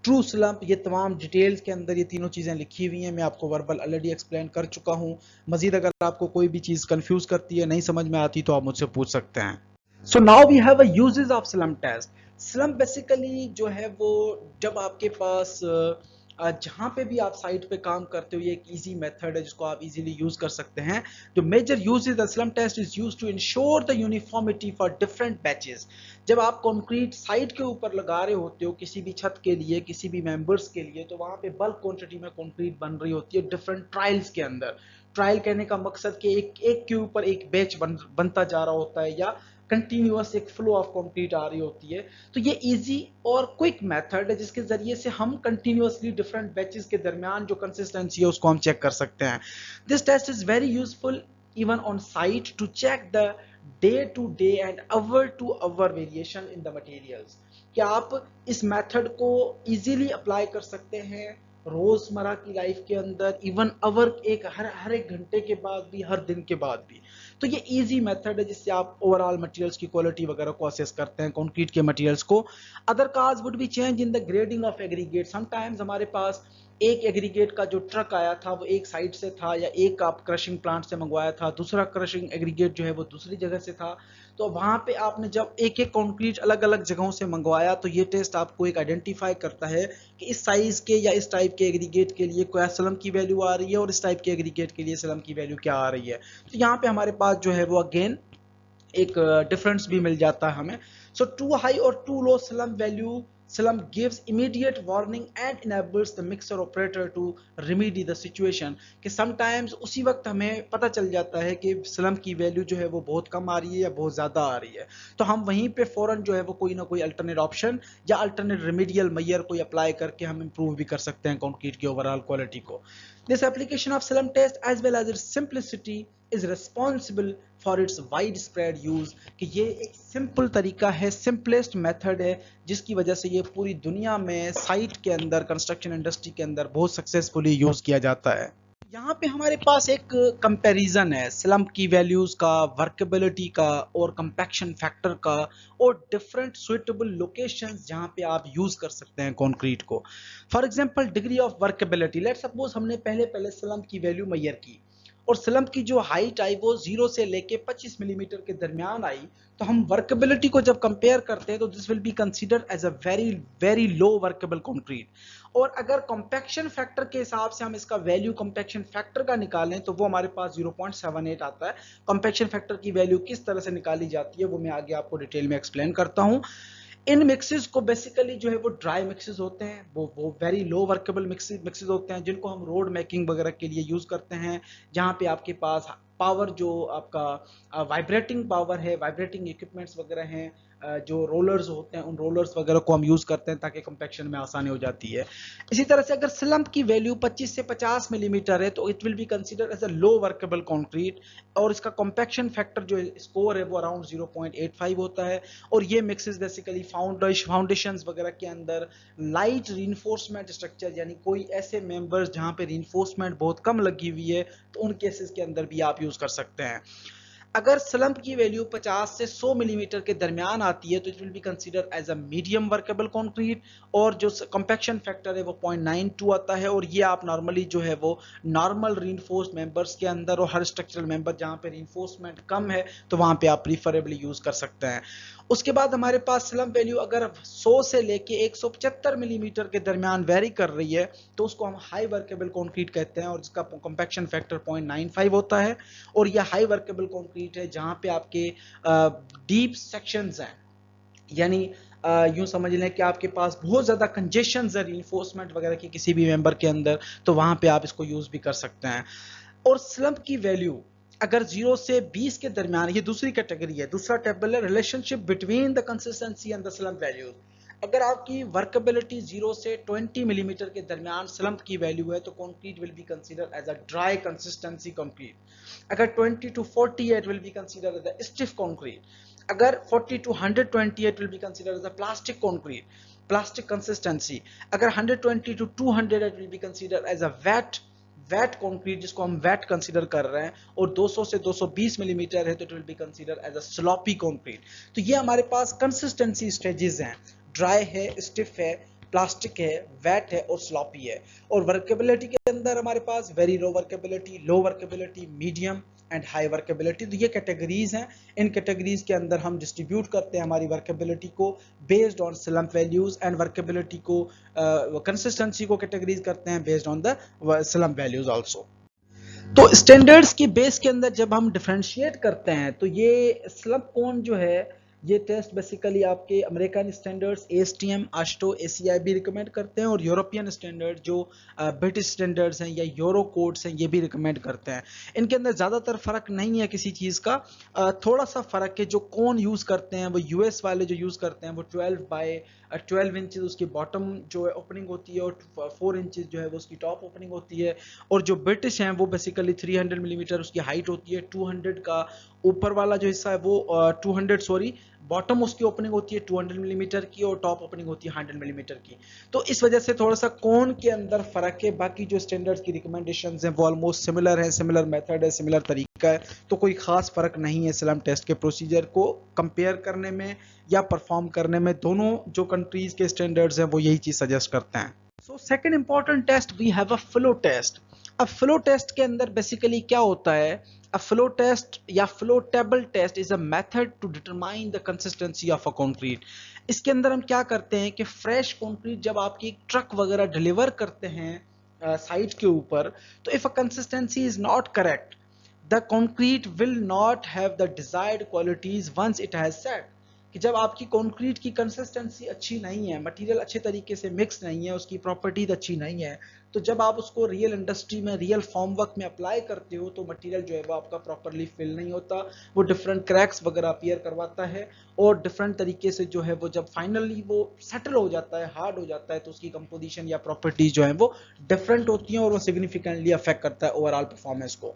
true slump. ये तमाम डिटेल्स के अंदर ये तीनों चीज़ें लिखी हुई हैं, मैं आपको वर्बल ऑलरेडी एक्सप्लेन कर चुका हूँ। मजीद अगर आपको कोई भी चीज़ कंफ्यूज करती है, नहीं समझ में आती, तो आप मुझसे पूछ सकते हैं। So now we have a uses of slump test. Slump basically जो है वो जब आपके पास जहाँ पे भी आप साइट पे काम करते हो, ये एक इजी मेथड है जिसको आप इजीली यूज कर सकते हैं। जो major uses the slump test is used to ensure the uniformity for different batches. जब आप कंक्रीट साइट के ऊपर लगा रहे होते हो किसी भी छत के लिए, किसी भी मेंबर्स के लिए, तो वहाँ पे बल्क क्वांटिटी में कंक्रीट बन रही होती है डिफरेंट ट्रायल्स के अंदर। ट्रायल कहने का मकसद कि एक के ऊपर एक बैच बनता जा रहा होता है, या कंटिन्यूअस एक फ्लो ऑफ कंक्रीट आ रही होती है। तो ये इजी और क्विक मेथड है जिसके जरिए से हम कंटिन्यूअसली डिफरेंट बैचेस के दरमियान जो कंसिस्टेंसी है उसको हम चेक कर सकते हैं। This test is very useful even on site to check the day to day and hour to hour variation in the materials. क्या आप इस मेथड को इजीली अप्लाई कर सकते हैं रोजमर्रा की लाइफ के अंदर, इवन आवर एक हर एक घंटे के बाद भी, हर दिन के बाद भी। तो ये इजी मेथड है जिससे आप ओवरऑल मटेरियल्स की क्वालिटी वगैरह को असेस करते हैं, कंक्रीट के मटेरियल्स को। Other cause would be change in the grading of aggregate. Sometimes हमारे पास एक एग्रीगेट का जो ट्रक आया था वो एक साइड से था, या एक आप क्रशिंग प्लांट से मंगवाया था, दूसरा क्रशिंग एग्रीगेट जो है वो दूसरी जगह से था। तो वहां पे आपने जब एक एक कंक्रीट अलग अलग जगहों से मंगवाया तो ये टेस्ट आपको एक आइडेंटिफाई करता है कि इस साइज के या इस टाइप के एग्रीगेट के लिए क्या स्लम की वैल्यू आ रही है और इस टाइप के एग्रीगेट के लिए स्लम की वैल्यू क्या आ रही है। तो यहाँ पे हमारे पास जो है वो अगेन एक डिफरेंस भी मिल जाता है हमें। सो टू हाई और too low slump value, slum gives immediate warning and enables the mixer operator to remedy the situation। कि sometimes उसी वक्त हमें पता चल जाता है कि स्लम की वैल्यू जो है वो बहुत कम आ रही है या बहुत ज़्यादा आ रही है, तो हम वहीं पे फ़ौरन जो है वो कोई ना कोई अल्टरनेट ऑप्शन या अल्टरनेट रेमेडियल मेजर कोई अप्लाई करके हम इम्प्रूव भी कर सकते हैं कंक्रीट की ओवरऑल क्वालिटी को। This application of slump test as well as its simplicity is responsible for its wide spread use, कि ये एक सिंपल तरीका है, सिंपलेस्ट मेथड है, जिसकी वजह से ये पूरी दुनिया में साइट के अंदर, कंस्ट्रक्शन इंडस्ट्री के अंदर बहुत सक्सेसफुली यूज किया जाता है। यहाँ पे हमारे पास एक कंपैरिजन है स्लम्प की वैल्यूज का, वर्केबिलिटी का और कंपैक्शन फैक्टर का, और डिफरेंट सुइटेबल लोकेशंस जहाँ पे आप यूज कर सकते हैं कंक्रीट को। For example degree of workability, let suppose हमने पहले स्लम्प की वैल्यू मेजर की और स्लम्प की जो हाइट आई वो 0 से लेके 25 मिलीमीटर के दरमियान आई, तो हम वर्केबिलिटी को जब कंपेयर करते हैं तो this will be considered as a very very low workable concrete. और अगर कॉम्पैक्शन फैक्टर के हिसाब से हम इसका वैल्यू कॉम्पैक्शन फैक्टर का निकालें तो वो हमारे पास 0.78 आता है। कॉम्पैक्शन फैक्टर की वैल्यू किस तरह से निकाली जाती है वो मैं आगे आपको डिटेल में एक्सप्लेन करता हूँ। इन मिक्सेस को बेसिकली जो है वो ड्राई मिक्सेस होते हैं, वो वेरी लो वर्केबल मिक्सेस होते हैं, जिनको हम रोड मेकिंग वगैरह के लिए यूज करते हैं, जहाँ पे आपके पास पावर जो आपका वाइब्रेटिंग पावर है, वाइब्रेटिंग इक्विपमेंट्स वगैरह हैं, जो रोलर्स होते हैं उन रोलर्स वगैरह को हम यूज करते हैं ताकि कंपैक्शन में आसानी हो जाती है। इसी तरह से अगर स्लम्प की वैल्यू 25 से 50 मिलीमीटर है तो it will be considered as a low workable concrete, और इसका कंपैक्शन फैक्टर जो स्कोर है वो अराउंड 0.85 होता है। और ये मिक्सेस बेसिकली फाउंडेशंस वगैरह के अंदर लाइट रीइंफोर्समेंट स्ट्रक्चर, यानी कोई ऐसे मेंबर्स जहां पे रीइंफोर्समेंट बहुत कम लगी हुई है तो उन केसेस के अंदर भी आप यूज कर सकते हैं। अगर स्लम्प की वैल्यू 50 से 100 मिलीमीटर के दरमियान आती है तो it will be consider as a medium workable concrete, और जो कंपैक्शन फैक्टर है वो 0.92 आता है। और ये आप नॉर्मली जो है वो नॉर्मल रीइंफोर्स्ड मेंबर्स के अंदर और हर स्ट्रक्चरल मेंबर जहां पे रीइंफोर्समेंट कम है तो वहां पे आप प्रीफरेबली यूज कर सकते हैं। उसके बाद हमारे पास स्लम्प वैल्यू अगर 100 से लेके 175 मिलीमीटर के दरमियान वेरी कर रही है तो उसको हम हाई वर्केबल कंक्रीट कहते हैं, और जिसका कंपैक्शन फैक्टर 0.95 होता है। और यह हाई वर्केबल कंक्रीट है जहां पे आपके डीप सेक्शंस हैं, यानी यूं समझ लें कि आपके पास बहुत ज्यादा कंजेशन है रीइंफोर्समेंट वगैरह की किसी भी मेंबर के अंदर, तो वहां पे आप इसको यूज भी कर सकते हैं। और स्लम्प की वैल्यू अगर 0 से 20 के दरमियान, ये दूसरी कैटेगरी है, दूसरा टेबल है relationship between the consistency and the slump values. अगर आपकी वर्केबिलिटी 0 से 20 मिलीमीटर के दरमियान स्लम्प की वैल्यू है तो concrete will be considered as a dry consistency concrete. अगर 20 टू 40 है it will be considered as a stiff concrete. अगर 40 to 120 it will be considered as a plastic concrete, plastic consistency. अगर 120 to 200 it will be considered as a wet concrete, जिसको हम wait consider कर रहे हैं। और 200 से 220 मिलीमीटर है तो it will be consider as a sloppy concrete. तो ये हमारे पास कंसिस्टेंसी स्टेजेस हैं, ड्राई है, स्टिफ है, प्लास्टिक है, वेट है और स्लॉपी है। और वर्केबिलिटी के अंदर हमारे पास very low workability, medium and high workability, तो ये कैटेगरीज हैं। इन कैटेगरीज के अंदर हम डिस्ट्रीब्यूट करते हैं हमारी वर्केबिलिटी को based on slump values, and workability को कंसिस्टेंसी को कैटेगरीज करते हैं based on the slump values also. तो स्टैंडर्ड्स की बेस के अंदर जब हम डिफरेंशिएट करते हैं तो ये स्लम्प कोन जो है, ये टेस्ट बेसिकली आपके American standards ASTM, AASHTO, ACI भी रिकमेंड करते हैं, और यूरोपियन स्टैंडर्ड जो ब्रिटिश स्टैंडर्ड्स हैं या यूरो कोड्स हैं ये भी रिकमेंड करते हैं। इनके अंदर ज़्यादातर फ़र्क नहीं है किसी चीज़ का, थोड़ा सा फ़र्क है। जो कोन यूज़ करते हैं वो US वाले जो यूज़ करते हैं वो 12 बाय 12 इंचज़ उसकी बॉटम जो है ओपनिंग होती है, और 4 इंचज़ जो है वो उसकी टॉप ओपनिंग होती है। और जो ब्रिटिश हैं वो बेसिकली 300 मिलीमीटर उसकी हाइट होती है, 200 का ऊपर वाला जो हिस्सा है वो 200 सॉरी बॉटम उसकी ओपनिंग होती है 200 मिलीमीटर की, और टॉप ओपनिंग होती है 100 मिलीमीटर की। तो इस वजह से थोड़ा सा कोन के अंदर फर्क है। बाकी जो स्टैंडर्ड्स की रिकमेंडेशंस हैं वो ऑलमोस्ट सिमिलर है, सिमिलर मेथड है, सिमिलर तरीका है, तो कोई खास फर्क नहीं है स्लम्प टेस्ट के प्रोसीजर को कंपेयर करने में या परफॉर्म करने में। दोनों जो कंट्रीज के स्टैंडर्ड्स हैं वो यही चीज सजेस्ट करते हैं। So second important test we have a flow test. अब फ्लो टेस्ट के अंदर बेसिकली क्या होता है, a flow test या flow table test is a method to determine the consistency of a concrete। इसके अंदर हम क्या करते हैं कि फ्रेश कंक्रीट जब आपकी एक ट्रक वगैरह डिलीवर करते हैं साइट के ऊपर, तो if a consistency is not correct the concrete will not have the desired qualities once it has set. कि जब आपकी कंक्रीट की कंसिस्टेंसी अच्छी नहीं है, मटेरियल अच्छे तरीके से मिक्स नहीं है, उसकी प्रॉपर्टीज अच्छी नहीं है, तो जब आप उसको रियल इंडस्ट्री में रियल फॉर्म वर्क में अप्लाई करते हो तो मटेरियल जो है वो आपका प्रॉपरली फिल नहीं होता, वो डिफरेंट क्रैक्स वगैरह अपीयर करवाता है, और डिफरेंट तरीके से जो है वो जब फाइनली वो सेटल हो जाता है, हार्ड हो जाता है, तो उसकी कंपोजिशन या प्रॉपर्टीज जो है वो डिफरेंट होती हैं, और वो सिग्निफिकेंटली अफेक्ट करता है ओवरऑल परफॉर्मेंस को।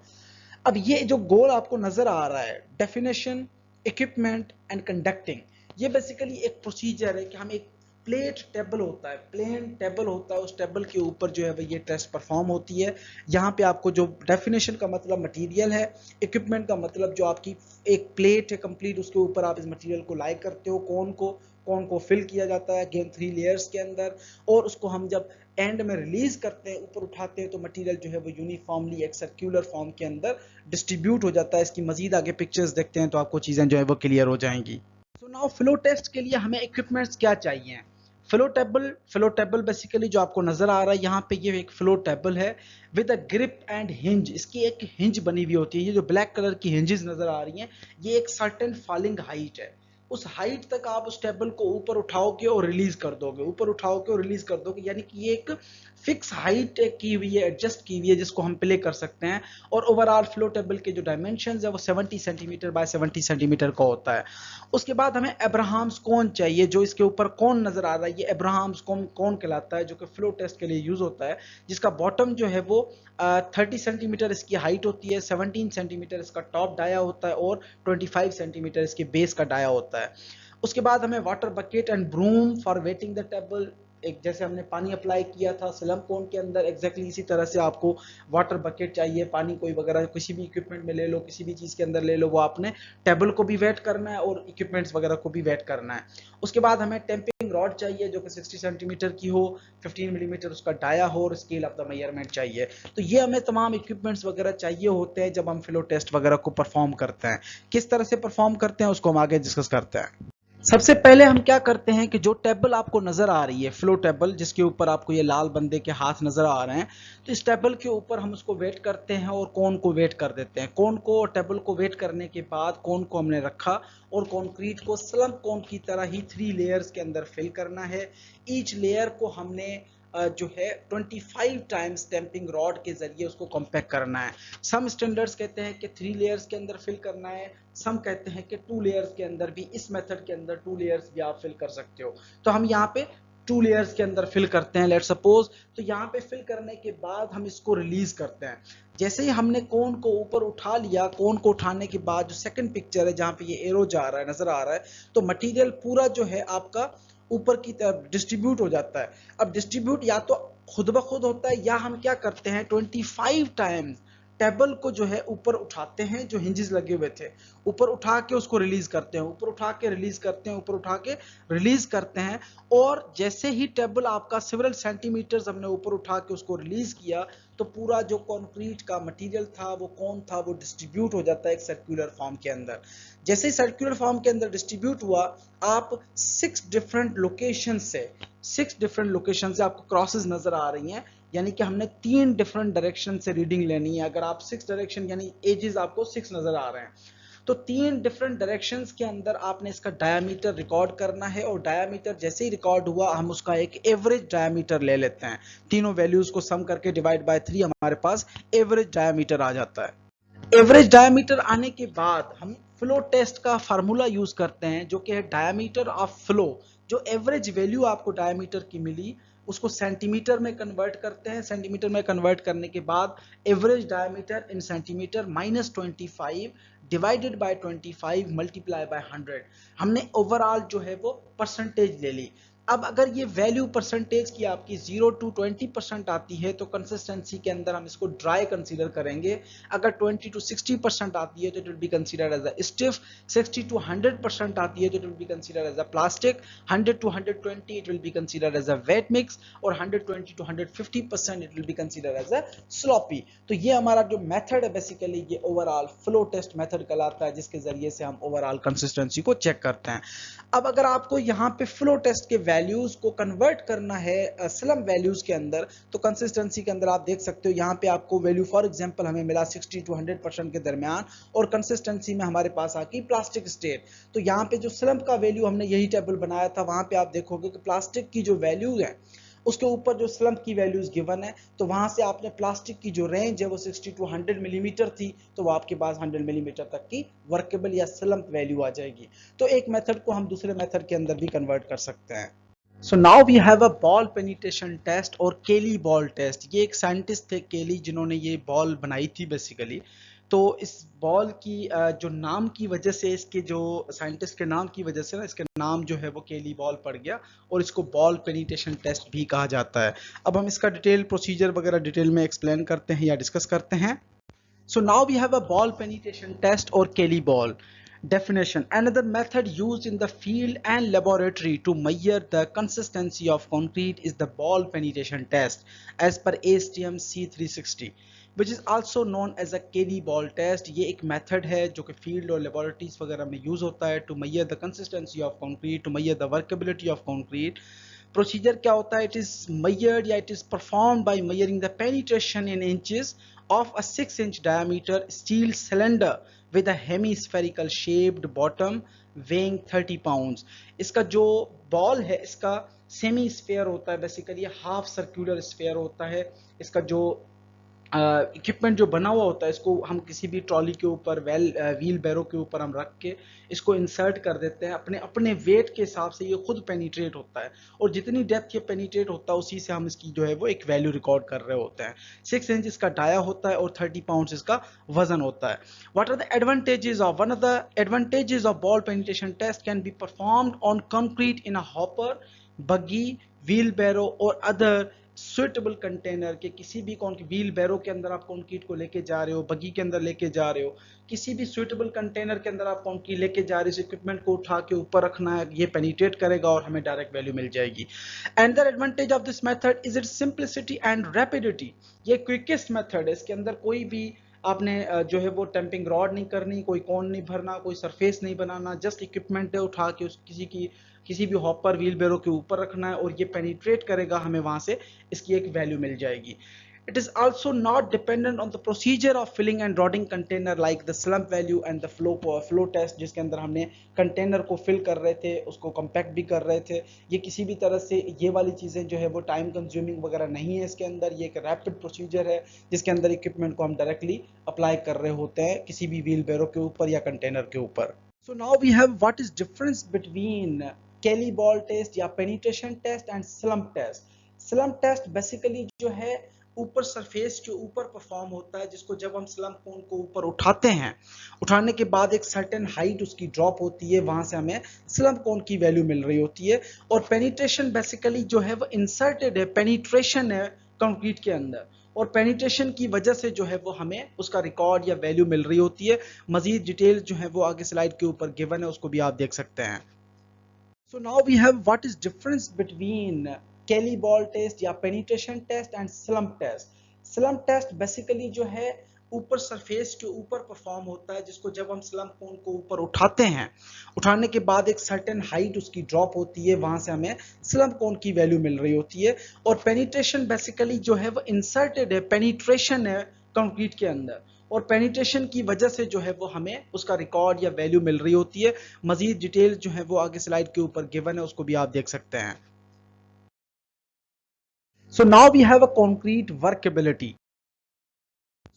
अब ये जो गोल आपको नजर आ रहा है, डेफिनेशन, इक्विपमेंट एंड कंडक्टिंग, ये बेसिकली एक प्रोसीजर है कि हम एक प्लेट टेबल होता है, प्लेन टेबल होता है, उस टेबल के ऊपर जो है वो ये टेस्ट परफॉर्म होती है। यहाँ पे आपको जो डेफिनेशन का मतलब मटेरियल है, इक्विपमेंट का मतलब जो आपकी एक प्लेट है कंप्लीट, उसके ऊपर आप इस मटेरियल को लाई करते हो, कौन को फिल किया जाता है अगेन 3 लेयर्स के अंदर, और उसको हम जब एंड में रिलीज करते हैं, ऊपर उठाते हैं, तो मटेरियल जो है वो यूनिफॉर्मली एक सर्कुलर फॉर्म के अंदर डिस्ट्रीब्यूट हो जाता है। इसकी मजीद आगे पिक्चर्स देखते हैं तो आपको चीजें जो है वो क्लियर हो जाएंगी। सो नाउ फ्लो टेस्ट के लिए हमें इक्विपमेंट्स क्या चाहिए। फ्लो टेबल बेसिकली जो आपको नजर आ रहा है यहाँ पे, ये एक फ्लो टेबल है with a grip and hinge. इसकी एक हिंज बनी हुई होती है, ये जो ब्लैक कलर की हिंजेस नजर आ रही हैं, ये एक सर्टेन फॉलिंग हाइट है। उस हाइट तक आप उस टेबल को ऊपर उठाओगे और रिलीज कर दोगे, ऊपर उठाओगे और रिलीज कर दोगे, यानी कि ये एक फिक्स हाइट की हुई है, एडजस्ट की हुई है, जिसको हम प्ले कर सकते हैं। और ओवरऑल फ्लो टेबल के जो डायमेंशन है वो 70 सेंटीमीटर बाय 70 सेंटीमीटर का होता है। उसके बाद हमें अब्राहम्स कोन चाहिए। जो इसके ऊपर कोन नजर आ रहा है, ये अब्राहम्स कोन कहलाता है, जो कि फ्लो टेस्ट के लिए यूज होता है, जिसका बॉटम जो है वो 30 सेंटीमीटर इसकी हाइट होती है, 17 सेंटीमीटर इसका टॉप डाया होता है, और 25 सेंटीमीटर इसके बेस का डाया होता है। उसके बाद हमें water bucket and broom for wetting the table, एक जैसे हमने पानी अप्लाई किया था स्लम कोन के अंदर, एग्जैक्टली इसी तरह से आपको वाटर बकेट चाहिए। पानी कोई वगैरह किसी भी इक्विपमेंट में ले लो, किसी भी चीज के अंदर ले लो, वो आपने टेबल को भी वेट करना है और इक्विपमेंट्स वगैरह को भी वेट करना है। उसके बाद हमें टेम्पिंग रॉड चाहिए जो कि 60 सेंटीमीटर की हो, 15 मिलीमीटर उसका डाया हो, और स्केल ऑफ द मेजरमेंट चाहिए। तो ये हमें तमाम इक्विपमेंट्स वगैरह चाहिए होते हैं जब हम फ्लो टेस्ट वगैरह को परफॉर्म करते हैं। किस तरह से परफॉर्म करते हैं उसको हम आगे डिस्कस करते हैं। सबसे पहले हम क्या करते हैं कि जो टेबल आपको नजर आ रही है, फ्लो टेबल, जिसके ऊपर आपको ये लाल बंदे के हाथ नजर आ रहे हैं, तो इस टेबल के ऊपर हम उसको वेट करते हैं और कोन को वेट कर देते हैं। कोन को और टेबल को वेट करने के बाद कोन को हमने रखा और कंक्रीट को स्लम कोन की तरह ही 3 लेयर्स के अंदर फिल करना है। ईच लेयर को हमने जो है 25 टाइम्स स्टैंपिंग रॉड के जरिए उसको कॉम्पैक्ट करना है। सम स्टैंडर्ड्स कहते हैं कि 3 लेयर्स के अंदर फिल करना है, सम कहते हैं कि 2 लेयर्स के अंदर भी, इस मेथड के अंदर 2 लेयर्स भी आप फिल कर सकते हो। तो हम यहाँ पे 2 लेयर्स के अंदर फिल करते हैं, लेट्स सपोज। तो यहाँ पे फिल करने के बाद हम इसको रिलीज करते हैं। जैसे ही हमने कोन को ऊपर उठा लिया, कोन को उठाने के बाद जो सेकंड पिक्चर है जहाँ पे ये एरो जा रहा है, नजर आ रहा है, तो मटेरियल पूरा जो है आपका ऊपर की तरफ डिस्ट्रीब्यूट हो जाता है। अब डिस्ट्रीब्यूट या तो खुद ब खुद होता है, या हम क्या करते हैं 25 टाइम्स टेबल को जो है ऊपर उठाते हैं, जो हिंजेस लगे हुए थे ऊपर उठा के उसको रिलीज करते हैं, ऊपर उठा के रिलीज करते हैं, ऊपर उठा के रिलीज करते हैं। और जैसे ही टेबल आपका सेवरल सेंटीमीटर्स हमने ऊपर उठा के उसको रिलीज किया, तो पूरा जो कंक्रीट का मटेरियल था, वो कौन था, वो डिस्ट्रीब्यूट हो जाता है एक सर्कुलर फॉर्म के अंदर। जैसे ही सर्कुलर फॉर्म के अंदर डिस्ट्रीब्यूट हुआ, आप 6 डिफरेंट लोकेशन से आपको क्रॉसेस नजर आ रही हैं, यानी कि हमने 3 डिफरेंट डायरेक्शन से रीडिंग लेनी है। अगर आप 6 डायरेक्शन यानी एजेस आपको 6 नजर आ रहे हैं, तो 3 डिफरेंट डायरेक्शंस के अंदर आपने इसका डायामीटर रिकॉर्ड करना है। और डायामीटर जैसे ही रिकॉर्ड हुआ, हम उसका एक एवरेज डायामीटर ले लेते हैं। तीनों वैल्यूज को सम करके डिवाइड बाय 3 हमारे पास एवरेज डायामीटर आ जाता है। एवरेज डायामीटर आने के बाद हम फ्लो टेस्ट का फार्मूला यूज करते हैं, जो कि है डायामीटर ऑफ फ्लो। जो एवरेज वैल्यू आपको डायामीटर की मिली, उसको सेंटीमीटर में कन्वर्ट करते हैं। सेंटीमीटर में कन्वर्ट करने के बाद average diameter in centimetre minus 25 divided by 25 multiply by 100, हमने ओवरऑल जो है वो परसेंटेज ले ली। अब अगर ये वैल्यू परसेंटेज की आपकी 0 to 20% आती है, तो कंसिस्टेंसी के अंदर हम इसको ड्राई कंसीडर करेंगे। अगर 20 to 60% आती है तो it will be considered as a stiff, 60 to 100% आती है तो it will be considered as a plastic, 100 to 120 it will be considered as a wet mix, और 120 to 150% it will be considered as a sloppy. तो ये हमारा जो method है basically, ये ओवरऑल फ्लो टेस्ट मेथड कहलाता है, जिसके जरिए से हम ओवरऑल कंसिस्टेंसी को चेक करते हैं। अब अगर आपको यहाँ पे फ्लो टेस्ट के वैल्यूज को कन्वर्ट करना है स्लम वैल्यूज के अंदर, तो कंसिस्टेंसी के अंदर आप देख सकते हो, यहाँ पे आपको वैल्यू फॉर एग्जांपल हमें मिला 60 to 100% के दरमियान, और कंसिस्टेंसी में हमारे पास आकी प्लास्टिक स्टेट। तो यहाँ पे जो स्लम का वैल्यू हमने यही टेबल बनाया था, वहां पे आप देखोगे कि प्लास्टिक की जो वैल्यू है उसके ऊपर जो स्लम की वैल्यूज गिवन है, तो वहां से आपने प्लास्टिक की जो रेंज है वो 60 to 100 मिलीमीटर थी, तो वो आपके पास 100 मिलीमीटर तक की वर्केबल या स्लम वैल्यू आ जाएगी। तो एक मेथड को हम दूसरे मेथड के अंदर भी कन्वर्ट कर सकते हैं। So now we have a ball penetration test और केली बॉल टेस्ट। ये एक साइंटिस्ट थे केली, जिन्होंने ये बॉल बनाई थी बेसिकली। तो इस बॉल की जो नाम की वजह से, इसके जो साइंटिस्ट के नाम की वजह से ना, इसका नाम जो है वो केली बॉल पड़ गया और इसको बॉल पेनिट्रेशन टेस्ट भी कहा जाता है। अब हम इसका डिटेल प्रोसीजर वगैरह डिटेल में एक्सप्लेन करते हैं या डिस्कस करते हैं। So now we have a ball penetration test or Kelly ball. Definition: another method used in the field and laboratory to measure the consistency of concrete is the ball penetration test as per ASTM C360, which is also known as a Kelly ball test. ये एक method है जो कि field और laboratories वगैरह में use होता है to measure the consistency of concrete, to measure the workability of concrete. Procedure क्या होता है? It is measured या it is performed by measuring the penetration in inches of a 6-inch diameter steel cylinder with a hemispherical shaped bottom weighing 30 pounds. इसका जो ball है इसका semi sphere होता है, बेसिकली हाफ सर्कुलर स्फेयर होता है। इसका जो इक्विपमेंट जो बना हुआ होता है इसको हम किसी भी ट्रॉली के ऊपर व्हील बैरो के ऊपर हम रख के इसको इंसर्ट कर देते हैं। अपने अपने वेट के हिसाब से ये खुद पेनिट्रेट होता है और जितनी डेप्थ ये पेनिट्रेट होता है उसी से हम इसकी जो है वो एक वैल्यू रिकॉर्ड कर रहे होते हैं। 6 इंच इसका डाया होता है और 30 पाउंड इसका वजन होता है। What are the advantages of one of the advantages of ball penetration test can be performed on concrete in a hopper, buggy, wheel barrow और अदर सुइटेबल कंटेनर के किसी भी व्हील बैरो के अंदर आप कंक्रीट को लेके जा रहे हो, बगी के अंदर लेके जा रहे हो, किसी भी सुइटेबल कंटेनर के अंदर आप कंक्रीट लेके जा रहे हो, इस इक्विपमेंट को उठा के ऊपर रखना है, ये पेनिट्रेट करेगा और हमें डायरेक्ट वैल्यू मिल जाएगी। Another advantage of this method is it's simplicity and rapidity. ये क्विकेस्ट मेथड है, इसके अंदर कोई भी आपने जो है वो टेम्पिंग रॉड नहीं करनी, कोई कोन नहीं भरना, कोई सरफेस नहीं बनाना, जस्ट इक्विपमेंट है उठा के किसी भी हॉपर व्हील बैरो के ऊपर रखना है और ये पेनिट्रेट करेगा, हमें वहां से इसकी एक वैल्यू मिल जाएगी। It is also not dependent on the procedure of filling and rodding container like the slump value and the flow test, जिसके अंदर हमने कंटेनर को फिल कर रहे थे, उसको कंपैक्ट भी कर रहे थे। ये किसी भी तरह से ये वाली चीज़ें जो है वो टाइम कंज्यूमिंग वगैरह नहीं है इसके अंदर। ये एक रैपिड प्रोसीजर है जिसके अंदर इक्विपमेंट को हम डायरेक्टली अप्लाई कर रहे होते हैं किसी भी व्हील बैरो के ऊपर या कंटेनर के ऊपर। So now we have what is difference between Kelly ball test या penetration test and slump test. Slump test basically जो है ऊपर सरफेस के ऊपर परफॉर्म होता है, जिसको जब हम स्लम्प कोन को ऊपर उठाते हैं, उठाने के बाद एक सर्टेन हाइट उसकी ड्रॉप होती है, वहां से हमें स्लम्प कोन की वैल्यू मिल रही होती है। और पेनिट्रेशन बेसिकली जो है वो इंसर्टेड है, पेनिट्रेशन है कंक्रीट के अंदर, और पेनिट्रेशन की वजह से जो है वो हमें उसका रिकॉर्ड या वैल्यू मिल रही होती है। मजीद डिटेल जो है वो आगे स्लाइड के ऊपर गिवन है, उसको भी आप देख सकते हैं। So now we have what is difference between Kelly ball test या penetration test and slump test. Slump test basically जो है ऊपर सरफेस के ऊपर परफॉर्म होता है, जिसको जब हम स्लम्प कोन को ऊपर उठाते हैं, उठाने के बाद एक सर्टेन हाइट उसकी ड्रॉप होती है, वहां से हमें स्लम्प कोन की वैल्यू मिल रही होती है। और पेनिट्रेशन बेसिकली जो है वो इंसर्टेड है, पेनिट्रेशन है कंक्रीट के अंदर, और पेनिट्रेशन की वजह से जो है वो हमें उसका रिकॉर्ड या वैल्यू मिल रही होती है। मजीद डिटेल जो है वो आगे स्लाइड के ऊपर गिवन है, उसको भी आप देख सकते हैं। So now we have a concrete workability.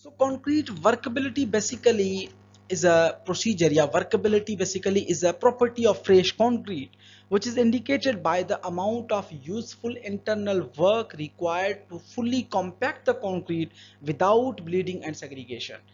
So concrete workability basically is a procedure, yeah, workability basically is a property of fresh concrete which is indicated by the amount of useful internal work required to fully compact the concrete without bleeding and segregation.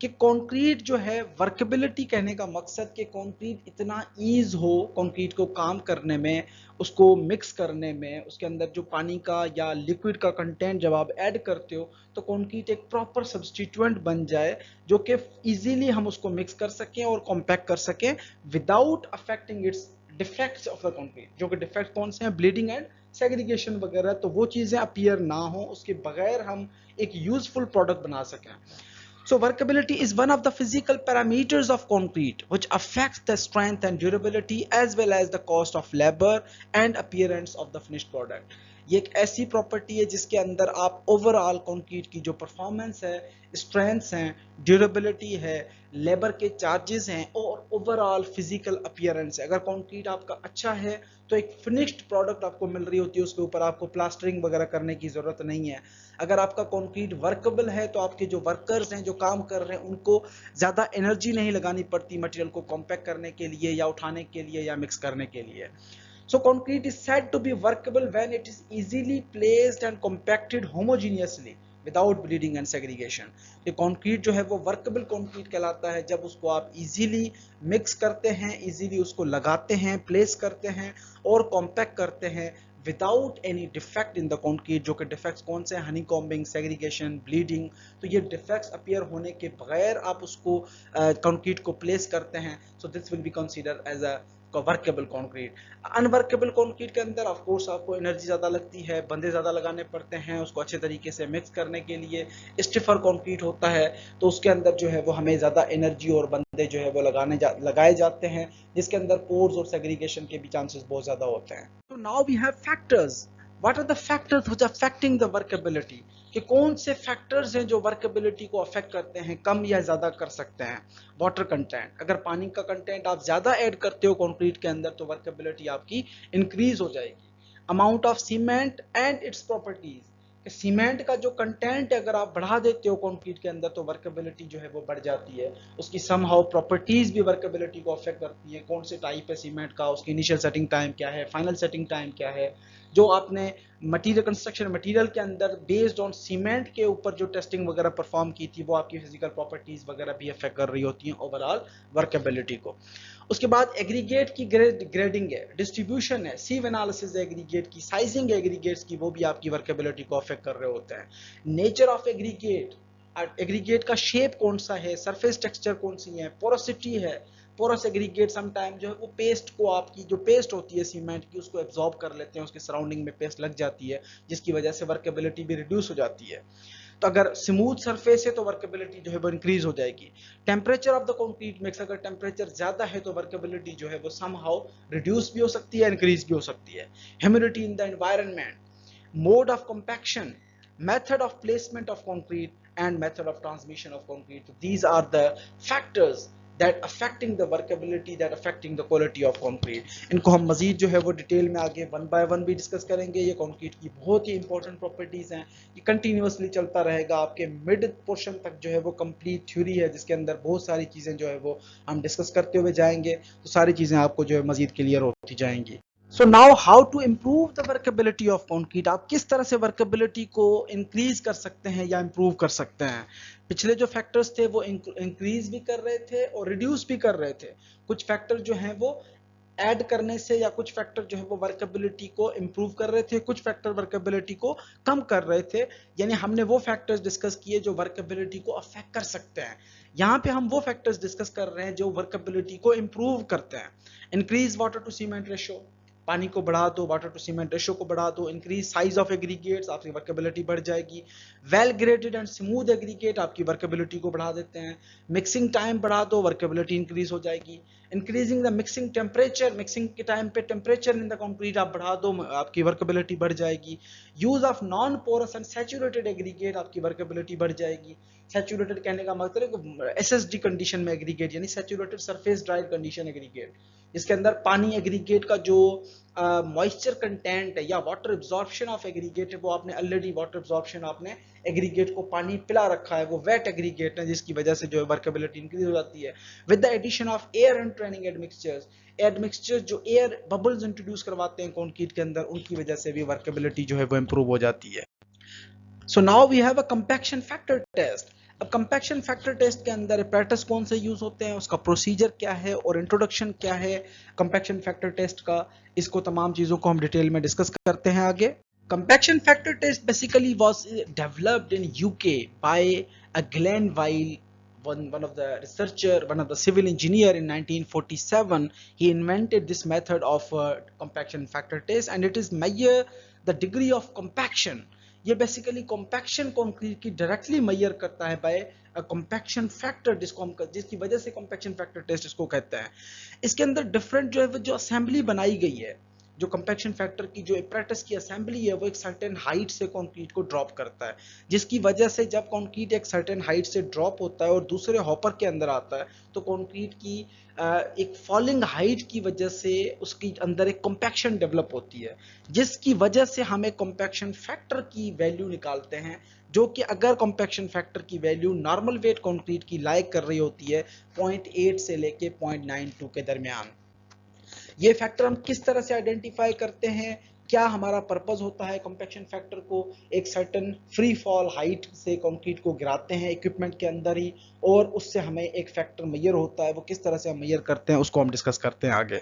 कि concrete जो है workability कहने का मकसद कि concrete इतना ease हो concrete को काम करने में, उसको मिक्स करने में, उसके अंदर जो पानी का या लिक्विड का कंटेंट जब आप ऐड करते हो तो कंक्रीट एक प्रॉपर सब्स्टिट्यूएंट बन जाए जो कि इजीली हम उसको मिक्स कर सकें और कॉम्पैक्ट कर सकें without affecting it's defects of the concrete. जो कि डिफेक्ट कौन से हैं? ब्लीडिंग एंड सेग्रीगेशन वगैरह, तो वो चीज़ें अपीयर ना हो, उसके बगैर हम एक यूजफुल प्रोडक्ट बना सकें। So workability is one of the physical parameters of concrete which affects the strength and durability as well as the cost of labor and appearance of the finished product. ये एक ऐसी property है जिसके अंदर आप overall concrete की जो performance है, स्ट्रेंथ्स हैं, ड्यूरेबिलिटी है, लेबर के चार्जेस हैं और ओवरऑल फिजिकल अपीयरेंस है। अगर कंक्रीट आपका अच्छा है तो एक फिनिश्ड प्रोडक्ट आपको मिल रही होती है, उसके ऊपर आपको प्लास्टरिंग वगैरह करने की ज़रूरत नहीं है। अगर आपका कंक्रीट वर्केबल है तो आपके जो वर्कर्स हैं जो काम कर रहे हैं उनको ज़्यादा एनर्जी नहीं लगानी पड़ती मटेरियल को कॉम्पैक्ट करने के लिए या उठाने के लिए या मिक्स करने के लिए। So concrete is said to be workable when it is easily placed and compacted homogeneously without bleeding and segregation. ये कंक्रीट जो है वो वर्केबल कंक्रीट कहलाता है जब उसको आप इजीली मिक्स करते हैं, इजीली उसको लगाते हैं, प्लेस करते हैं और कॉम्पैक्ट करते हैं without any defect in the concrete. जो कि डिफेक्ट्स कौन से हैं? Honeycombing, segregation, bleeding. तो ये डिफेक्ट्स अपीयर होने के बगैर आप उसको कंक्रीट को प्लेस करते हैं, so this will be consider as a workable concrete. Unworkable concrete के अंदर ऑफ कोर्स आपको एनर्जी ज़्यादा लगती है, बंदे ज़्यादा लगाने पड़ते हैं उसको अच्छे तरीके से मिक्स करने के लिए। स्टिफर कंक्रीट होता है तो उसके अंदर जो है वो हमें ज़्यादा एनर्जी और बंदे जो है वो लगाए जाते हैं, जिसके अंदर पोर्स और सेग्रीगेशन के भी चांसेस बहुत ज़्यादा होते हैं। तो now we have factors. What are the factors which affecting the workability? कि कौन से फैक्टर्स हैं जो वर्केबिलिटी को अफेक्ट करते हैं, कम या ज़्यादा कर सकते हैं? वाटर कंटेंट, अगर पानी का कंटेंट आप ज़्यादा ऐड करते हो कंक्रीट के अंदर तो वर्केबिलिटी आपकी इंक्रीज हो जाएगी। Amount of cement and its properties, कि सीमेंट का जो कंटेंट है अगर आप बढ़ा देते हो कंक्रीट के अंदर तो वर्केबिलिटी जो है वो बढ़ जाती है। उसकी समहाउ प्रॉपर्टीज भी वर्केबिलिटी को अफेक्ट करती है। कौन से टाइप है सीमेंट का, उसकी इनिशियल सेटिंग टाइम क्या है, फाइनल सेटिंग टाइम क्या है। जो आपने मटीरियल कंस्ट्रक्शन मटीरियल के अंदर बेस्ड ऑन सीमेंट के ऊपर जो टेस्टिंग वगैरह परफॉर्म की थी वो आपकी फिजिकल प्रॉपर्टीज वगैरह भी अफेक्ट कर रही होती हैं ओवरऑल वर्केबिलिटी को। उसके बाद एग्रीगेट की ग्रेडिंग है, डिस्ट्रीब्यूशन है, सीव एनालिसिस है एग्रीगेट की, साइजिंग एग्रीगेट्स की, वो भी आपकी वर्केबिलिटी को अफेक्ट कर रहे होते हैं। नेचर ऑफ एग्रीगेट, एग्रीगेट का शेप कौन सा है, सरफेस टेक्सचर कौन सी है, पोरोसिटी है। पोरस एग्रीगेट समटाइम जो है वो पेस्ट को, आपकी जो पेस्ट होती है सीमेंट की उसको एब्जॉर्ब कर लेते हैं, उसके सराउंडिंग में पेस्ट लग जाती है जिसकी वजह से वर्केबिलिटी भी रिड्यूस हो जाती है। तो अगर स्मूथ सरफेस है तो वर्केबिलिटी जो है वो इंक्रीज हो जाएगी। Temperature of the concrete mix, अगर टेम्परेचर ज्यादा है तो वर्केबिलिटी जो है वो समहाउ रिड्यूस भी हो सकती है, इंक्रीज भी हो सकती है। Humidity in the environment, mode of compaction, method of placement of concrete and method of transmission of concrete. These are the factors that affecting the workability, that affecting the quality of concrete. इनको हम मजीद जो है वो detail में आगे one by one भी discuss करेंगे। ये कंक्रीट की बहुत ही इंपॉर्टेंट प्रॉपर्टीज हैं, ये कंटिन्यूसली चलता रहेगा आपके मिड पोर्शन तक जो है वो कंप्लीट थ्योरी है जिसके अंदर बहुत सारी चीज़ें जो है वो हम डिस्कस करते हुए जाएंगे, तो सारी चीज़ें आपको जो है मजीद क्लियर होती जाएंगी। So now how to improve the workability of concrete, आप किस तरह से वर्केबिलिटी को इंक्रीज कर सकते हैं या इम्प्रूव कर सकते हैं। पिछले जो फैक्टर्स थे वो इंक्रीज भी कर रहे थे और रिड्यूस भी कर रहे थे। कुछ फैक्टर जो हैं वो ऐड करने से या कुछ फैक्टर जो है वो वर्केबिलिटी को इम्प्रूव कर रहे थे, कुछ फैक्टर वर्केबिलिटी को कम कर रहे थे। यानी हमने वो फैक्टर्स डिस्कस किए जो वर्केबिलिटी को अफेक्ट कर सकते हैं। यहाँ पे हम वो फैक्टर्स डिस्कस कर रहे हैं जो वर्केबिलिटी को इम्प्रूव करते हैं। Increase water to cement ratio, पानी को बढ़ा दो, वाटर टू सीमेंट रेशो को बढ़ा दो। इंक्रीज साइज ऑफ एग्रीगेट्स, आपकी वर्केबिलिटी बढ़ जाएगी। Well graded and smooth aggregate आपकी वर्केबिलिटी को बढ़ा देते हैं। मिक्सिंग टाइम बढ़ा दो, वर्केबिलिटी इंक्रीज हो जाएगी। Increasing the mixing temperature, mixing के टाइम पे टेम्परेचर इन द कंक्रीट आप बढ़ा दो, आपकी वर्केबिलिटी बढ़ जाएगी। Use of non porous and saturated aggregate, आपकी वर्केबिलिटी बढ़ जाएगी। सैचुरेटेड कहने का मतलब एसएसडी कंडीशन में एग्रीगेट, यानी saturated surface dried condition aggregate, जिसके अंदर पानी एग्रीगेट का जो मॉइस्चर कंटेंट है या वाटर एब्जॉर्प्शन ऑफ एग्रीगेट है वो आपने ऑलरेडी वाटर एब्जॉर्प्शन आपने एग्रीगेट को पानी पिला रखा है, वो वेट एग्रीगेट है जिसकी वजह से जो है वर्केबिलिटी इंक्रीज हो जाती है। With the addition of air entraining admixtures, admixture जो एयर बबल्स इंट्रोड्यूस करवाते हैं कंक्रीट के अंदर, उनकी वजह से भी वर्केबिलिटी जो है वो इंप्रूव हो जाती है। So now we have a compaction factor test. अब कंपैक्शन फैक्टर टेस्ट के अंदर एपैरेटस कौन से यूज होते हैं, उसका प्रोसीजर क्या है और इंट्रोडक्शन क्या है कंपैक्शन फैक्टर टेस्ट का, इसको तमाम चीजों को हम डिटेल में डिस्कस करते हैं आगे। Compaction factor test basically was developed in UK by a Glanville, one of the researcher, one of the civil engineer in 1947. He invented this method of compaction factor test and it is measure the degree of compaction. ये basically compaction concrete की directly measure करता है bye compaction factor, जिसकी वजह से compaction factor test इसको कहते हैं। इसके अंदर डिफरेंट जो है जो असेंबली बनाई गई है, जो कंपैक्शन फैक्टर की जो एपैरेटस की असेंबली है वो एक सर्टेन हाइट से कंक्रीट को ड्रॉप करता है, जिसकी वजह से जब कंक्रीट एक सर्टेन हाइट से ड्रॉप होता है और दूसरे हॉपर के अंदर आता है तो कंक्रीट की एक फॉलिंग हाइट की वजह से उसके अंदर एक कंपैक्शन डेवलप होती है, जिसकी वजह से हम एक कंपैक्शन फैक्टर की वैल्यू निकालते हैं, जो कि अगर कंपैक्शन फैक्टर की वैल्यू नॉर्मल वेट कंक्रीट की लाइक कर रही होती है 0.8 से लेके 0.92 के दरमियान। ये फैक्टर हम किस तरह से आइडेंटिफाई करते हैं, क्या हमारा पर्पस होता है कॉम्पैक्शन फैक्टर को, एक सर्टन फ्री फॉल हाइट से कंक्रीट को गिराते हैं इक्विपमेंट के अंदर ही, और उससे हमें एक फैक्टर मेजर होता है, वो किस तरह से हम मेजर करते हैं उसको हम डिस्कस करते हैं आगे।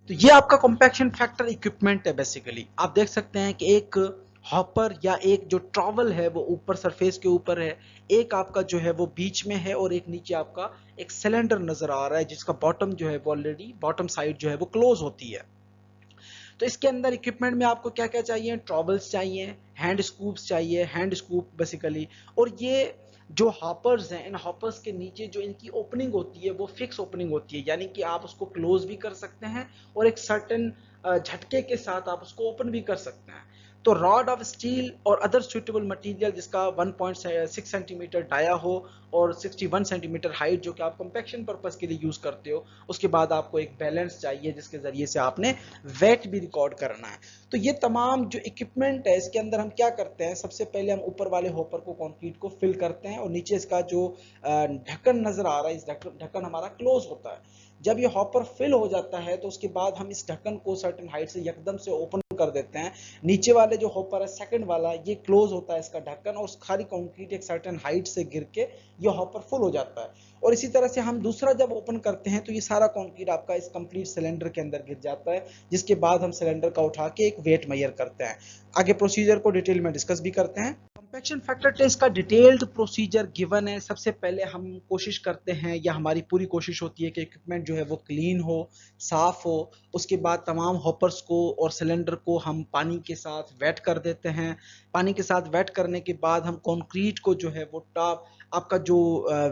तो ये आपका कॉम्पैक्शन फैक्टर इक्विपमेंट है। बेसिकली आप देख सकते हैं कि एक हॉपर या एक जो ट्रॉवल है वो ऊपर सरफेस के ऊपर है, एक आपका जो है वो बीच में है, और एक नीचे आपका एक सिलेंडर नजर आ रहा है जिसका बॉटम जो है वो ऑलरेडी बॉटम साइड जो है वो क्लोज होती है। तो इसके अंदर इक्विपमेंट में आपको क्या क्या चाहिए, ट्रॉवल्स चाहिए, हैंड स्कूप्स चाहिए, हैंड स्कूप बेसिकली, और ये जो हॉपर्स हैं, इन हॉपर्स के नीचे जो इनकी ओपनिंग होती है वो फिक्स ओपनिंग होती है, यानी कि आप उसको क्लोज भी कर सकते हैं और एक सर्टेन झटके के साथ आप उसको ओपन भी कर सकते हैं। तो रॉड ऑफ स्टील और अदर सुइटेबल मटेरियल जिसका 1.6 सेंटीमीटर डाया हो और 61 सेंटीमीटर हाइट, जो कि आप कंपैक्शन पर्पस के लिए यूज करते हो। उसके बाद आपको एक बैलेंस चाहिए जिसके जरिए से आपने वेट भी रिकॉर्ड करना है। तो ये तमाम जो इक्विपमेंट है इसके अंदर हम क्या करते हैं, सबसे पहले हम ऊपर वाले होपर को कंक्रीट को फिल करते हैं और नीचे इसका जो ढक्कन नजर आ रहा है, इस ढक्कन हमारा क्लोज होता है। जब ये हॉपर फिल हो जाता है तो उसके बाद हम इस ढक्कन को सर्टेन हाइट से एकदम से ओपन कर देते हैं। नीचे वाले जो हॉपर है सेकंड वाला, ये क्लोज होता है इसका ढक्कन, और सारी कंक्रीट एक सर्टेन हाइट से गिर के ये हॉपर फुल हो जाता है। और इसी तरह से हम दूसरा जब ओपन करते हैं तो ये सारा कंक्रीट आपका इस कंप्लीट सिलेंडर के अंदर गिर जाता है, जिसके बाद हम सिलेंडर का उठा के एक वेट मेजर करते हैं। आगे प्रोसीजर को डिटेल में डिस्कस भी करते हैं। कंपैक्शन फैक्टर टेस्ट का डिटेल्ड प्रोसीजर गिवन है। सबसे पहले हम कोशिश करते हैं, या हमारी पूरी कोशिश होती है कि इक्विपमेंट जो है वो क्लीन हो, साफ हो। उसके बाद तमाम हॉपर्स को और सिलेंडर को हम पानी के साथ वेट कर देते हैं। पानी के साथ वेट करने के बाद हम कंक्रीट को जो है वो टॉप आपका जो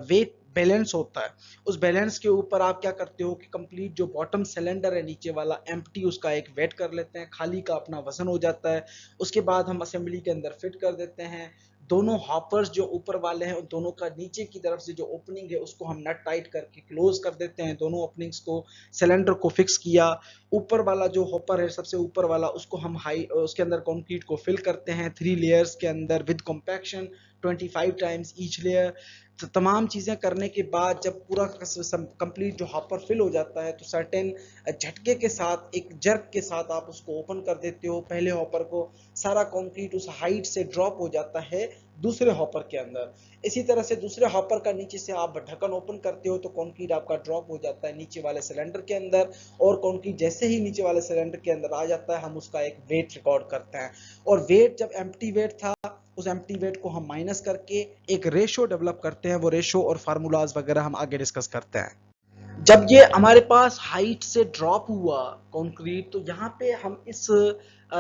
वेट बैलेंस होता है, उस बैलेंस के ऊपर आप क्या करते हो कि कंप्लीट जो बॉटम सिलेंडर है नीचे वाला एम्प्टी, उसका एक वेट कर लेते हैं, खाली का अपना वजन हो जाता है। उसके बाद हम असेंबली के अंदर फिट कर देते हैं। दोनों हॉपर्स जो ऊपर वाले हैं उन दोनों का नीचे की तरफ से जो ओपनिंग है उसको हम नट टाइट करके क्लोज कर देते हैं, दोनों ओपनिंग्स को। सिलेंडर को फिक्स किया, ऊपर वाला जो हॉपर है सबसे ऊपर वाला, उसको हम हाई उसके अंदर कंक्रीट को फिल करते हैं 3 लेयर्स के अंदर with compaction 25 times each layer. तो तमाम चीज़ें करने के बाद जब पूरा कंप्लीट जो हॉपर फिल हो जाता है तो सर्टेन झटके के साथ, एक जर्क के साथ आप उसको ओपन कर देते हो पहले हॉपर को। सारा कंक्रीट उस हाइट से ड्रॉप हो जाता है दूसरे हॉपर के अंदर। इसी तरह से दूसरे हॉपर का नीचे से आप ढक्कन ओपन करते हो तो कंक्रीट आपका ड्रॉप हो जाता है नीचे वाले सिलेंडर के अंदर, और कंक्रीट जैसे ही नीचे वाले सिलेंडर के अंदर आ जाता है हम उसका एक वेट रिकॉर्ड करते हैं। और वेट जब एम्प्टी वेट था उस एम्प्टी वेट को हम माइनस करके एक रेशो डेवलप करते हैं, वो रेशो और फार्मूलाज वगैरह हम आगे डिस्कस करते हैं। जब ये हमारे पास हाइट से ड्रॉप हुआ कंक्रीट, तो यहाँ पे हम इस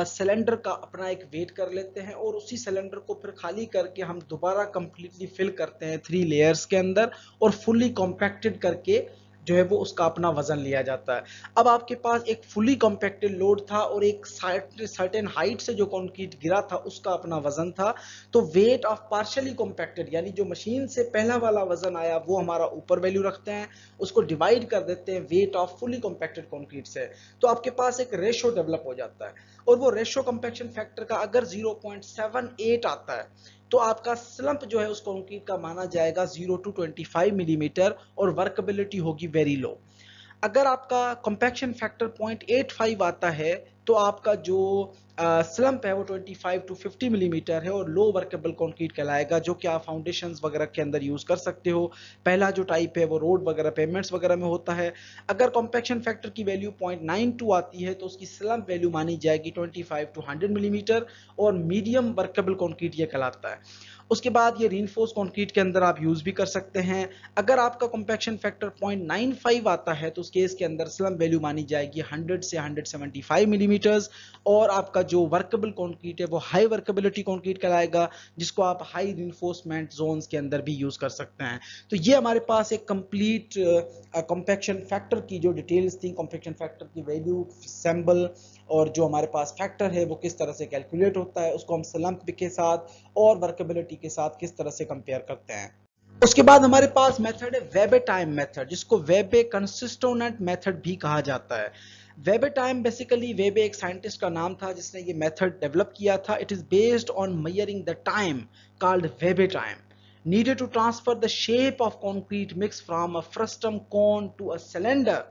सिलेंडर का अपना एक वेट कर लेते हैं और उसी सिलेंडर को फिर खाली करके हम दोबारा कंप्लीटली फिल करते हैं 3 लेयर्स के अंदर, और फुली कॉम्पैक्टेड करके जो है वो उसका अपना वजन लिया जाता है। अब आपके पास एक फुली कॉम्पैक्टेड लोड था और एक सर्टेन हाइट से जो कंक्रीट गिरा था उसका अपना वजन था। तो वेट ऑफ पार्शियली कॉम्पैक्टेड, यानी जो मशीन से पहला वाला वजन आया वो हमारा ऊपर वैल्यू रखते हैं, उसको डिवाइड कर देते हैं weight of fully compacted concrete से। तो आपके पास एक रेशो डेवलप हो जाता है, और वो रेशो कॉम्पैक्शन फैक्टर का अगर 0.78 आता है तो आपका स्लंप जो है उस कंक्रीट का माना जाएगा 0 to 25 मिलीमीटर, और वर्कबिलिटी होगी वेरी लो। अगर आपका कंपैक्शन फैक्टर 0.85 आता है तो आपका जो स्लंप है वो 25 टू 50 मिलीमीटर है और लो वर्केबल कंक्रीट कहलाएगा, जो कि आप फाउंडेशंस वगैरह के अंदर यूज कर सकते हो। पहला जो टाइप है वो रोड वगैरह पेमेंट्स वगैरह में होता है। अगर कंपैक्शन फैक्टर की वैल्यू 0.92 आती है तो उसकी स्लंप वैल्यू मानी जाएगी 25 टू 100 मिलीमीटर, और मीडियम वर्केबल कंक्रीट ये कहलाता है। उसके बाद ये रीइंफोर्स कंक्रीट के अंदर आप यूज भी कर सकते हैं। अगर आपका कंपैक्शन फैक्टर 0.95 आता है तो उस केस के अंदर स्लम वैल्यू मानी जाएगी 100 से 175 मिलीमीटर्स, और आपका जो वर्केबल कंक्रीट है वो हाई वर्केबिलिटी कंक्रीट कहलाएगा, जिसको आप हाई रीइंफोर्समेंट जोन्स के अंदर भी यूज कर सकते हैं। तो ये हमारे पास एक कंप्लीट कंपैक्शन फैक्टर की जो डिटेल्स थी, कंपैक्शन फैक्टर की वैल्यू, सैंबल, और जो हमारे पास फैक्टर है वो किस तरह से कैलकुलेट होता है, उसको हम स्लंप के साथ और वर्केबिलिटी के साथ किस तरह से कंपेयर करते हैं। उसके बाद हमारे पास मेथड है वेबेटाइम मेथड, जिसको वेबे कंसिस्टोनेंट मेथड भी कहा जाता है। वेबेटाइम बेसिकली, वेबे एक साइंटिस्ट का नाम था जिसने ये मेथड डेवलप किया था। It is based on measuring the time called Vebe time needed to transfer the shape of concrete mix from a frustum cone to a cylinder।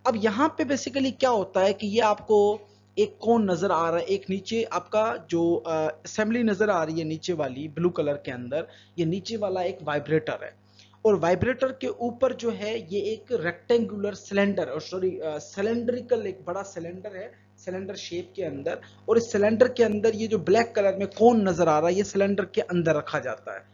अब यहाँ पे बेसिकली क्या होता है कि ये आपको एक कोन नजर आ रहा है, एक नीचे आपका जो असेंबली नजर आ रही है नीचे वाली ब्लू कलर के अंदर, ये नीचे वाला एक वाइब्रेटर है। और वाइब्रेटर के ऊपर जो है ये एक रेक्टेंगुलर सिलेंडर, और सॉरी सिलेंड्रिकल एक बड़ा सिलेंडर है, सिलेंडर शेप के अंदर। और इस सिलेंडर के अंदर ये जो ब्लैक कलर में कोन नजर आ रहा है, ये सिलेंडर के अंदर रखा जाता है।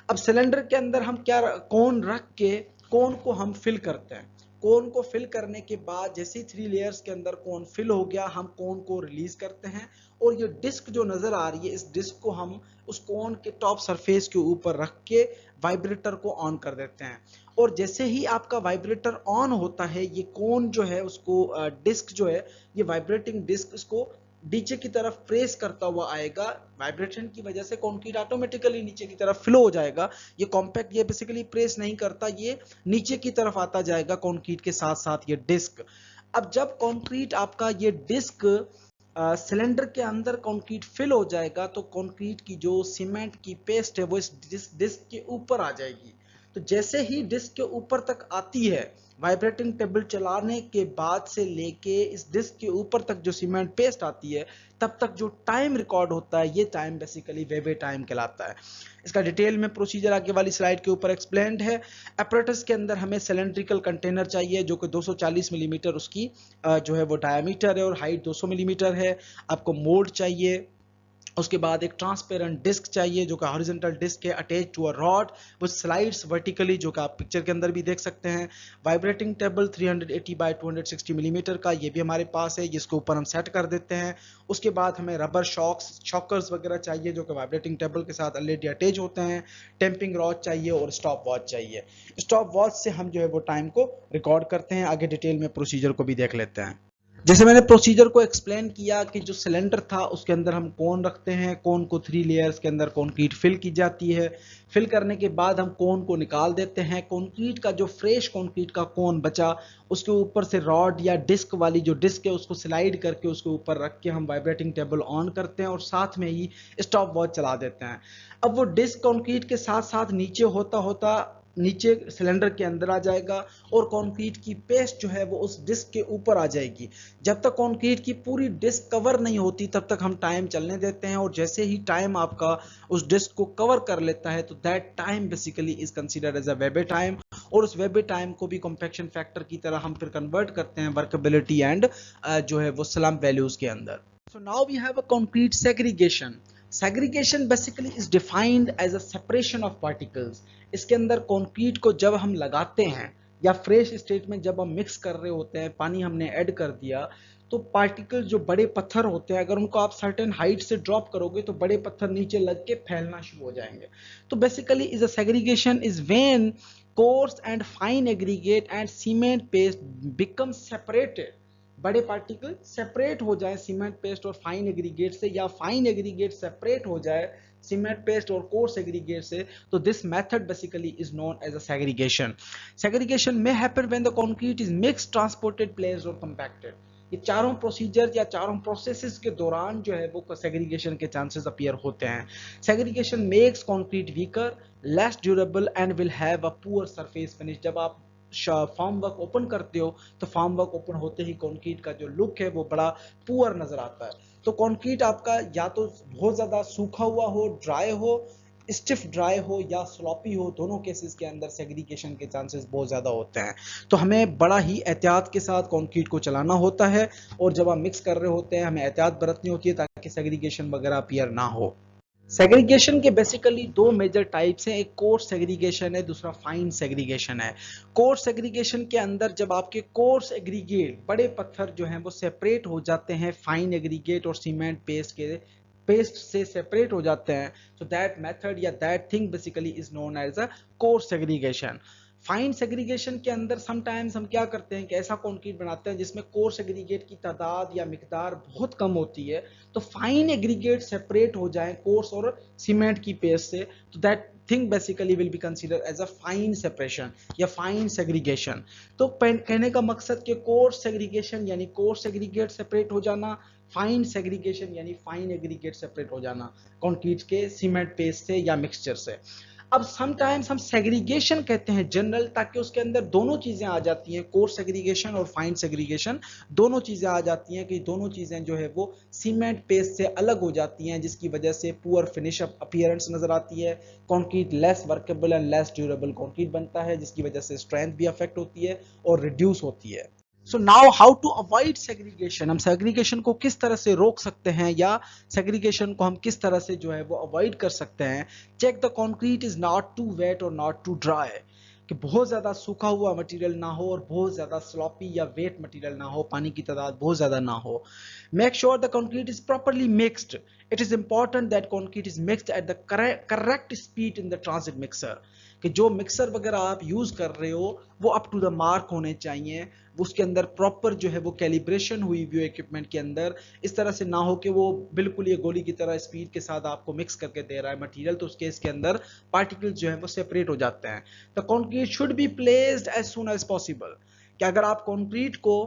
अब सिलेंडर के अंदर हम क्या कोन रख के कोन को हम फिल करते हैं। कोन को फिल करने के बाद जैसे ही 3 लेयर्स के अंदर कोन फिल हो गया, हम कोन को रिलीज करते हैं। और ये डिस्क जो नजर आ रही है, इस डिस्क को हम उस कोन के टॉप सरफेस के ऊपर रख के वाइब्रेटर को ऑन कर देते हैं। और जैसे ही आपका वाइब्रेटर ऑन होता है, ये कोन जो है उसको डिस्क जो है, ये वाइब्रेटिंग डिस्क इसको नीचे की तरफ प्रेस करता हुआ आएगा। वाइब्रेशन की वजह से कंक्रीट ऑटोमेटिकली नीचे की तरफ फ्लो हो जाएगा। ये कॉम्पैक्ट, ये बेसिकली प्रेस नहीं करता, ये नीचे की तरफ आता जाएगा कंक्रीट के साथ साथ ये डिस्क। अब जब कंक्रीट आपका ये डिस्क सिलेंडर के अंदर कंक्रीट फिल हो जाएगा, तो कंक्रीट की जो सीमेंट की पेस्ट है वो इस डिस्क के ऊपर आ जाएगी। तो जैसे ही डिस्क के ऊपर तक आती है, वाइब्रेटिंग टेबल चलाने के बाद से लेके इस डिस्क के ऊपर तक जो सीमेंट पेस्ट आती है, तब तक जो टाइम रिकॉर्ड होता है, ये टाइम बेसिकली वेबे टाइम कहलाता है। इसका डिटेल में प्रोसीजर आगे वाली स्लाइड के ऊपर एक्सप्लेन्ड है। apparatus के अंदर हमें सिलेंड्रिकल कंटेनर चाहिए जो कि 240 मिलीमीटर उसकी जो है वो डायमीटर है और हाइट 200 मिलीमीटर है। आपको मोल्ड चाहिए, उसके बाद एक ट्रांसपेरेंट डिस्क चाहिए जो कि हॉरिजॉन्टल डिस्क है attach to a rod which slides vertically, जो कि आप पिक्चर के अंदर भी देख सकते हैं। वाइब्रेटिंग टेबल 380 बाय 260 मिलीमीटर का, ये भी हमारे पास है, जिसके ऊपर हम सेट कर देते हैं। उसके बाद हमें रबर शॉकर्स वगैरह चाहिए जो कि वाइब्रेटिंग टेबल के साथ ऑलरेडी अटैच होते हैं। टेम्पिंग रॉड चाहिए और स्टॉप वॉच चाहिए। स्टॉप वॉच से हम जो है वो टाइम को रिकॉर्ड करते हैं। आगे डिटेल में प्रोसीजर को भी देख लेते हैं। जैसे मैंने प्रोसीजर को एक्सप्लेन किया कि जो सिलेंडर था उसके अंदर हम कोन रखते हैं, कोन को 3 लेयर्स के अंदर कंक्रीट फिल की जाती है। फिल करने के बाद हम कोन को निकाल देते हैं। कंक्रीट का जो फ्रेश कंक्रीट का कोन बचा, उसके ऊपर से रॉड या डिस्क वाली जो डिस्क है उसको स्लाइड करके उसके ऊपर रख के हम वाइब्रेटिंग टेबल ऑन करते हैं और साथ में ही स्टॉप वॉच चला देते हैं। अब वो डिस्क कंक्रीट के साथ साथ नीचे होता होता नीचे सिलेंडर के अंदर आ जाएगा और कंक्रीट की पेस्ट जो है वो उस डिस्क के ऊपर आ जाएगी। जब तक कंक्रीट की पूरी डिस्क कवर नहीं होती तब तक हम टाइम चलने देते हैं, और जैसे ही टाइम आपका उस डिस्क को कवर कर लेता है तो that time basically is considered as a Vebe time. और उस वेबे टाइम को भी कॉम्पैक्शन फैक्टर की तरह हम फिर कन्वर्ट करते हैं वर्केबिलिटी एंड जो है वो स्लम्प वैल्यूज के अंदर। So now we have a concrete segregation. Segregation basically is defined as a separation of particles. इसके अंदर कंक्रीट को जब हम लगाते हैं या फ्रेश स्टेट में जब हम मिक्स कर रहे होते हैं, पानी हमने ऐड कर दिया, तो पार्टिकल जो बड़े पत्थर होते हैं, अगर उनको आप सर्टेन हाइट से ड्रॉप करोगे तो बड़े पत्थर नीचे लग के फैलना शुरू हो जाएंगे। तो basically is a segregation is when coarse and fine aggregate and cement paste become separated. बड़े पार्टिकल सेपरेट हो जाए सीमेंट पेस्ट और फाइन एग्रीगेट से, या फाइन एग्रीगेट सेपरेट हो जाए सीमेंट पेस्ट और कोर्स एग्रीगेट से, तो this method basically is known as a segregation. Segregation may happen when the concrete is mixed, transported, placed और compacted. ये चारों प्रोसीजर या चारों प्रोसेसेस के दौरान जो है वो सेग्रीगेशन के चांसेस अपीयर होते हैं। Segregation makes concrete weaker, less durable and will have a poor surface finish. जब आप फॉर्म वर्क ओपन करते हो तो फॉर्म वर्क ओपन होते ही कंक्रीट का जो लुक है वो बड़ा पुअर नजर आता है। तो कंक्रीट आपका या तो बहुत ज्यादा सूखा हुआ हो, ड्राई हो, स्टिफ ड्राई हो या स्लॉपी हो, दोनों केसेस के अंदर सेग्रीगेशन के चांसेस बहुत ज्यादा होते हैं। तो हमें बड़ा ही एहतियात के साथ कंक्रीट को चलाना होता है, और जब हम मिक्स कर रहे होते हैं हमें एहतियात बरतनी होती है ताकि सेग्रीगेशन वगैरह अपीयर ना हो। सेग्रीगेशन के बेसिकली दो मेजर टाइप्स हैं, एक कोर्स सेग्रीगेशन है, दूसरा फाइन सेग्रीगेशन है। कोर्स सेग्रीगेशन के अंदर जब आपके कोर्स एग्रीगेट बड़े पत्थर जो हैं वो सेपरेट हो जाते हैं फाइन एग्रीगेट और सीमेंट पेस्ट से सेपरेट हो जाते हैं, so that method या that thing basically is known as a coarse segregation. Fine segregation के अंदर समटाइम्स हम क्या करते हैं कि ऐसा कंक्रीट बनाते हैं जिसमें कोर्स एग्रीगेट की तादाद या मिकदार बहुत कम होती है, तो फाइन एग्रीगेट सेपरेट हो जाए कोर्स और सीमेंट की पेस्ट से, तो that thing basically will be consider as a fine separation या फाइन सेग्रीगेशन। तो कहने का मकसद कि कोर्स सेग्रीगेशन यानी कोर्स एग्रीगेट सेपरेट हो जाना, फाइन सेग्रीगेशन यानी फाइन एग्रीगेट सेपरेट हो जाना कंक्रीट के सीमेंट पेस्ट से या मिक्सचर से। अब समटाइम्स हम सेग्रीगेशन कहते हैं जनरल, ताकि उसके अंदर दोनों चीजें आ जाती हैं, कोर्स सेग्रीगेशन और फाइन सेग्रीगेशन, दोनों चीजें आ जाती हैं कि दोनों चीजें जो है वो सीमेंट पेस्ट से अलग हो जाती हैं, जिसकी वजह से पुअर फिनिश अपीयरेंस नजर आती है, concrete less workable and less durable concrete बनता है, जिसकी वजह से स्ट्रेंथ भी अफेक्ट होती है और रिड्यूस होती है। So now how to avoid segregation, हम सेग्रीगेशन को किस तरह से रोक सकते हैं या सेग्रीगेशन को हम किस तरह से जो है वो अवॉइड कर सकते हैं। Check the concrete is not too wet और नॉट टू ड्राई, कि बहुत ज्यादा सूखा हुआ मटेरियल ना हो और बहुत ज्यादा स्लॉपी या वेट मटेरियल ना हो, पानी की तादाद बहुत ज्यादा ना हो। Make sure the concrete is properly mixed, it is important that concrete is mixed at the correct speed in the transit mixer, कि जो मिक्सर वगैरह आप यूज कर रहे हो वो अप टू द मार्क होने चाहिए, उसके अंदर प्रॉपर जो है वो कैलिब्रेशन हुई हुई इक्विपमेंट के अंदर, इस तरह से ना हो कि वो बिल्कुल ये गोली की तरह स्पीड के साथ आपको मिक्स करके दे रहा है मटेरियल, तो उसके इसके अंदर पार्टिकल्स जो है वो सेपरेट हो जाते हैं। The concrete should be placed as soon as possible, कि अगर आप कंक्रीट को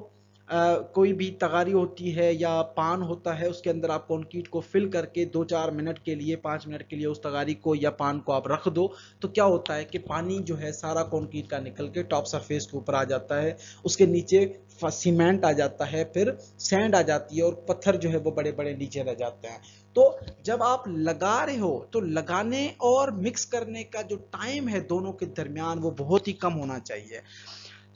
कोई भी तगारी होती है या पान होता है, उसके अंदर आप कंक्रीट को फिल करके 2-4 मिनट के लिए 5 मिनट के लिए उस तगारी को या पान को आप रख दो, तो क्या होता है कि पानी जो है सारा कंक्रीट का निकल के टॉप सरफेस के ऊपर आ जाता है, उसके नीचे सीमेंट आ जाता है, फिर सैंड आ जाती है और पत्थर जो है वो बड़े बड़े नीचे रह जाते हैं। तो जब आप लगा रहे हो तो लगाने और मिक्स करने का जो टाइम है दोनों के दरमियान वो बहुत ही कम होना चाहिए।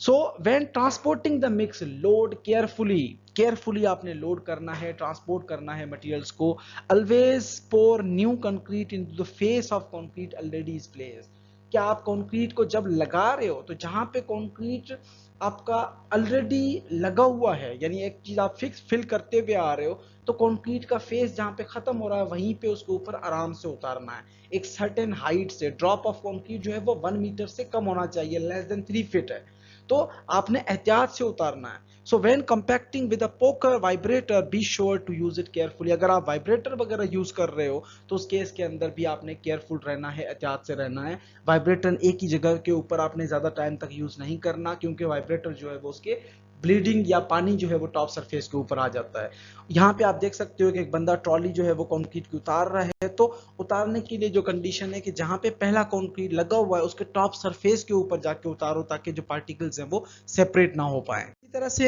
So when transporting the mix load carefully आपने लोड करना है, ट्रांसपोर्ट करना है मटेरियल्स को। Always pour new concrete into the face of concrete already is placed, क्या आप कंक्रीट को जब लगा रहे हो तो जहां पे कंक्रीट आपका ऑलरेडी लगा हुआ है, यानी एक चीज आप फिक्स फिल करते हुए आ रहे हो, तो कंक्रीट का फेस जहां पे खत्म हो रहा है वहीं पे उसके ऊपर आराम से उतारना है, एक सर्टेन हाइट से। ड्रॉप ऑफ कंक्रीट जो है वो 1 मीटर से कम होना चाहिए, लेस देन 3 फीट है, तो आपने एहतियात से उतारना है। So when compacting with a poker vibrator be sure to use it carefully, अगर आप वाइब्रेटर वगैरह यूज कर रहे हो तो उस केस के अंदर भी आपने केयरफुल रहना है, एहतियात से रहना है। वाइब्रेटर एक ही जगह के ऊपर आपने ज्यादा टाइम तक यूज नहीं करना, क्योंकि वाइब्रेटर जो है वो उसके ब्लीडिंग या पानी जो है वो टॉप सरफेस के ऊपर आ जाता है। यहाँ पे आप देख सकते हो कि एक बंदा ट्रॉली जो है वो कंक्रीट की उतार रहा है, तो उतारने के लिए जो कंडीशन है कि जहाँ पे पहला कंक्रीट लगा हुआ है उसके टॉप सरफेस के ऊपर जाके उतारो, ताकि जो पार्टिकल्स हैं वो सेपरेट ना हो पाए।